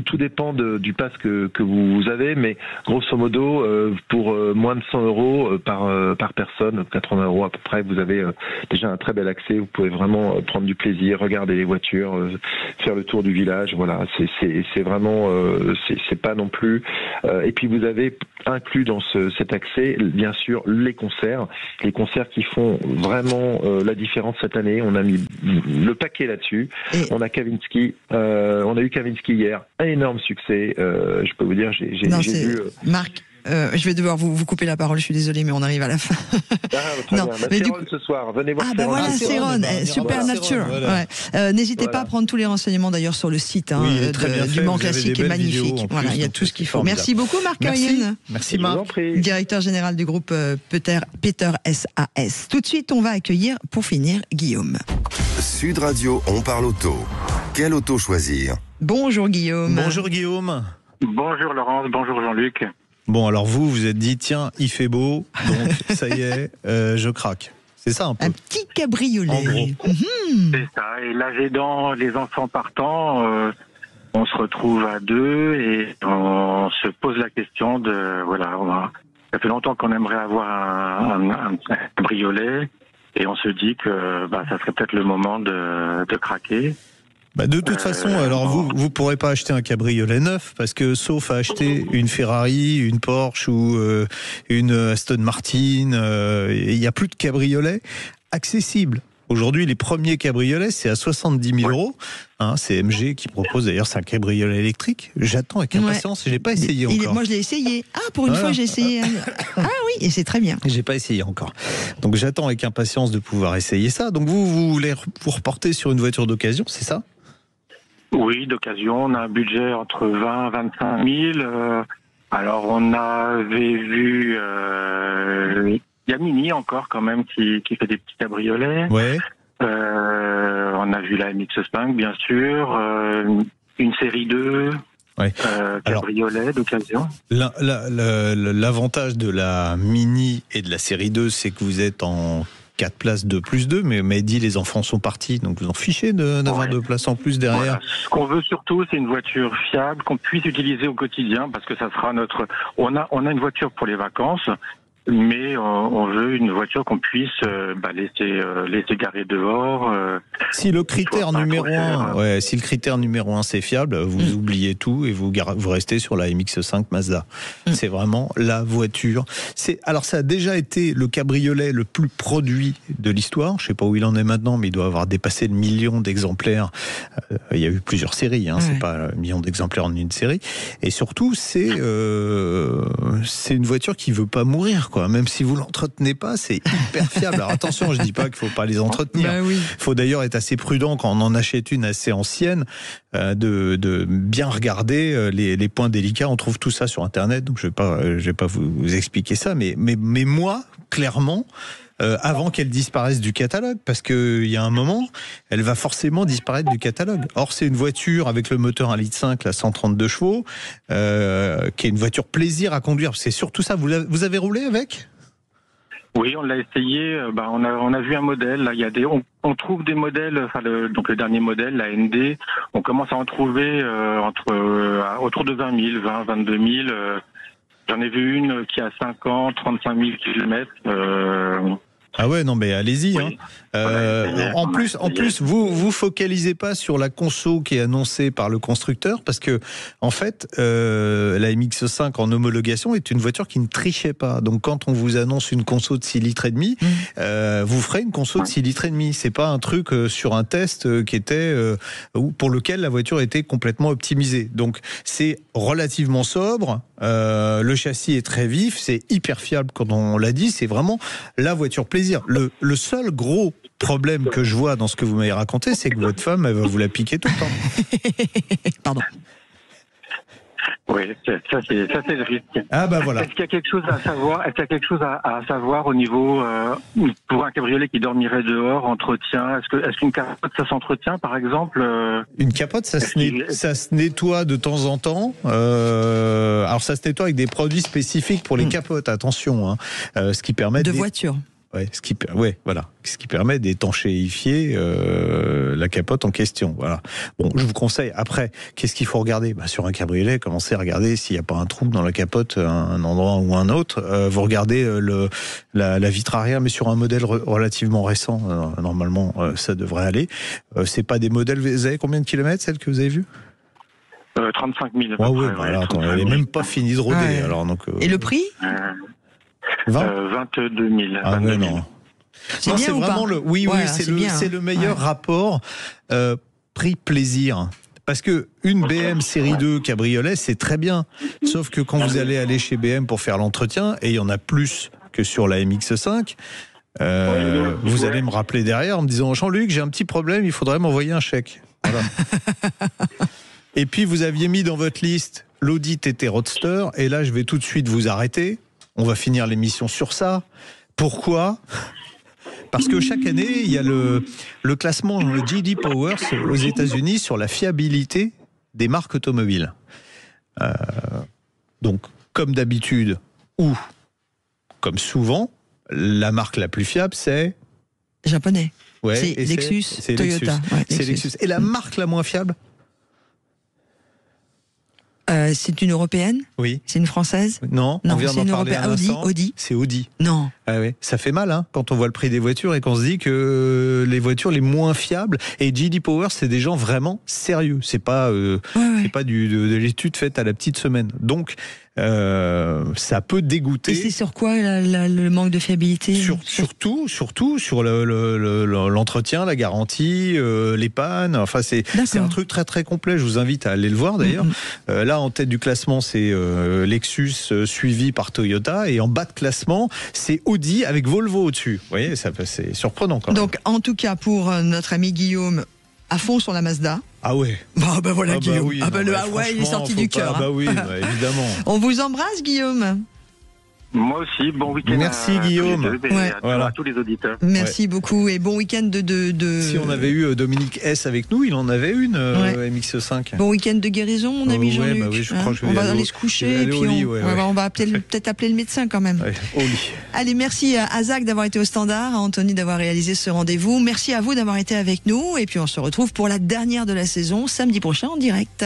tout dépend du pass que vous avez, mais grosso modo, pour moins de 100 € par personne, 80 € à peu près, vous avez déjà un très bel accès. Vous pouvez vraiment prendre du plaisir, regarder les voitures, faire le tour du village. Voilà, c'est vraiment, c'est pas non plus. Et puis vous avez inclus dans cet accès, bien sûr, les concerts qui font vraiment la différence cette année. On a mis le paquet là-dessus. On a Kavinsky. On a eu Kavinsky hier, un énorme succès. Je peux vous dire, j'ai vu. Marc, je vais devoir vous couper la parole. Je suis désolé, mais on arrive à la fin. Non, mais Céron ce soir, venez voir. Ah bah voilà, Céron, Supernatural. Ouais. N'hésitez pas à prendre tous les renseignements d'ailleurs sur le site du Mans Classique, est magnifique. Voilà, il y a tout ce qu'il faut. Merci beaucoup, Marc Arienne. Merci Marc. Directeur général du groupe Peter SAS. Tout de suite, on va accueillir, pour finir, Guillaume. Sud Radio, on parle auto. Quelle auto choisir? Bonjour Guillaume. Bonjour Guillaume. Bonjour Laurence, bonjour Jean-Luc. Bon, alors vous êtes dit, tiens, il fait beau, donc ça y est, je craque. C'est ça un peu. Un petit cabriolet. En gros. C'est ça, et l'âge aidant, les enfants partant, on se retrouve à 2 et on se pose la question de, ça fait longtemps qu'on aimerait avoir un cabriolet, et on se dit que ça serait peut-être le moment de craquer. De toute façon, alors vous pourrez pas acheter un cabriolet neuf parce que sauf à acheter une Ferrari, une Porsche ou une Aston Martin, il n'y a plus de cabriolet accessible. Aujourd'hui, les premiers cabriolets, c'est à 70 000 euros. C'est MG qui propose, d'ailleurs, c'est un cabriolet électrique. J'attends avec impatience, je n'ai pas essayé encore. Moi, je l'ai essayé. Pour une fois, j'ai essayé. Ah oui, et c'est très bien. J'ai pas essayé encore. Donc, j'attends avec impatience de pouvoir essayer ça. Donc, vous voulez vous reporter sur une voiture d'occasion, c'est ça ? Oui, d'occasion. On a un budget entre 20 et 25 000. Alors, on avait vu... il y a Mini encore quand même qui fait des petits cabriolets. Ouais. On a vu la MX-5 bien sûr, une série 2, cabriolet d'occasion. L'avantage de la Mini et de la série 2, c'est que vous êtes en 4 places 2+2, mais dit les enfants sont partis, donc vous en fichez d'avoir 2 places en plus derrière. Voilà. Ce qu'on veut surtout, c'est une voiture fiable qu'on puisse utiliser au quotidien, parce que ça sera notre... On a une voiture pour les vacances, mais on veut une voiture qu'on puisse laisser garer dehors. Si le critère numéro 1, si le critère numéro 1 c'est fiable, vous oubliez tout et vous restez sur la MX-5 Mazda. C'est vraiment la voiture. Alors ça a déjà été le cabriolet le plus produit de l'histoire. Je sais pas où il en est maintenant, mais il doit avoir dépassé le million d'exemplaires. Il y a eu plusieurs séries, c'est pas un million d'exemplaires en une série. Et surtout, c'est une voiture qui veut pas mourir. Même si vous l'entretenez pas, c'est hyper fiable. Alors attention, je dis pas qu'il faut pas les entretenir. Il faut d'ailleurs être assez prudent quand on en achète une assez ancienne, de bien regarder les points délicats. On trouve tout ça sur Internet, donc je vais pas vous expliquer ça, mais moi, clairement, avant qu'elle disparaisse du catalogue, parce qu'il y a un moment, elle va forcément disparaître du catalogue. Or, c'est une voiture avec le moteur 1,5 litre, la 132 chevaux, qui est une voiture plaisir à conduire. C'est surtout ça. Vous avez roulé avec ? Oui, on l'a essayé. On a vu un modèle. Là, on trouve des modèles. Donc le dernier modèle, la ND, on commence à en trouver autour de 20 000, 20, 22 000. J'en ai vu une qui a 50, 35 000 kilomètres. Ah ouais, non mais allez-y. En plus, vous focalisez pas sur la conso qui est annoncée par le constructeur, parce que en fait, la MX-5 en homologation est une voiture qui ne trichait pas. Donc quand on vous annonce une conso de 6 litres et demi, vous ferez une conso de 6 litres et demi. C'est pas un truc sur un test qui était pour lequel la voiture était complètement optimisée. Donc c'est relativement sobre. Le châssis est très vif, c'est hyper fiable quand on l'a dit. C'est vraiment la voiture plaisir. Le seul gros problème que je vois dans ce que vous m'avez raconté, c'est que votre femme, elle va vous la piquer tout le temps. Pardon. Oui, ça c'est le risque. Ah bah voilà. Est-ce qu'il y a quelque chose à savoir ? Est-ce qu'il y a quelque chose à savoir au niveau pour un cabriolet qui dormirait dehors, entretien ? Est-ce qu'une capote ça s'entretient par exemple ? Une capote ça se nettoie de temps en temps. Alors ça se nettoie avec des produits spécifiques pour les capotes. Attention, ce qui permet de voiture. Ce qui permet d'étanchéifier la capote en question. Voilà. Bon, je vous conseille. Après, qu'est-ce qu'il faut regarder ? Sur un cabriolet, commencez à regarder s'il n'y a pas un trou dans la capote, un endroit ou un autre. Vous regardez la vitre arrière, mais sur un modèle relativement récent, normalement, ça devrait aller. C'est pas des modèles. Vous avez combien de kilomètres, celle que vous avez vue ? 35 000. Elle n'est même pas finie de roder. Ouais. Alors, donc, et le prix 22 000. Ah ouais, non. C'est bien ou vraiment pas ? C'est le meilleur rapport prix-plaisir. Parce que une BM série 2 cabriolet, c'est très bien. Sauf que quand vous allez chez BM pour faire l'entretien, et il y en a plus que sur la MX-5, vous allez me rappeler derrière en me disant « Jean-Luc, j'ai un petit problème, il faudrait m'envoyer un chèque. » Voilà. Et puis vous aviez mis dans votre liste l'Audi TT Roadster, et là je vais tout de suite vous arrêter. On va finir l'émission sur ça. Pourquoi ? Parce que chaque année, il y a le classement, le J.D. Powers aux États-Unis sur la fiabilité des marques automobiles. Donc, comme d'habitude, ou comme souvent, la marque la plus fiable, c'est... Japonais. Ouais, c'est Lexus, Toyota. C'est Lexus. Et la marque la moins fiable ? C'est une européenne? Oui. C'est une française? Non, on vient d'en parler un instant. Audi. C'est Audi. Non. Ah ouais. Ça fait mal quand on voit le prix des voitures et qu'on se dit que les voitures les moins fiables, et J.D. Power, c'est des gens vraiment sérieux. C'est pas, c'est pas de l'étude faite à la petite semaine. Donc, ça peut dégoûter. Et c'est sur quoi le manque de fiabilité? Surtout sur l'entretien, la garantie, les pannes. Enfin, c'est un truc très très complet. Je vous invite à aller le voir d'ailleurs. Là, en tête du classement, c'est Lexus suivi par Toyota, et en bas de classement, c'est Audi avec Volvo au-dessus. Vous voyez, c'est surprenant quand même. Donc, en tout cas, pour notre ami Guillaume, à fond sur la Mazda. Ah ouais. Bah voilà, Guillaume. Oui, le Huawei est sorti du cœur. Bah oui, évidemment. On vous embrasse, Guillaume. Moi aussi, bon week-end. Merci Guillaume. À tous les auditeurs. Merci beaucoup et bon week-end de... Si on avait eu Dominique S avec nous, il en avait une MX-5. Bon week-end de guérison, mon ami Jean-Luc. Bah oui, je crois que je vais on va aller se coucher et puis on va peut-être appeler le médecin quand même. Au lit. Allez, merci à Zach d'avoir été au standard, à Anthony d'avoir réalisé ce rendez-vous. Merci à vous d'avoir été avec nous et puis on se retrouve pour la dernière de la saison samedi prochain en direct.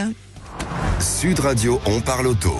Sud Radio, on parle auto.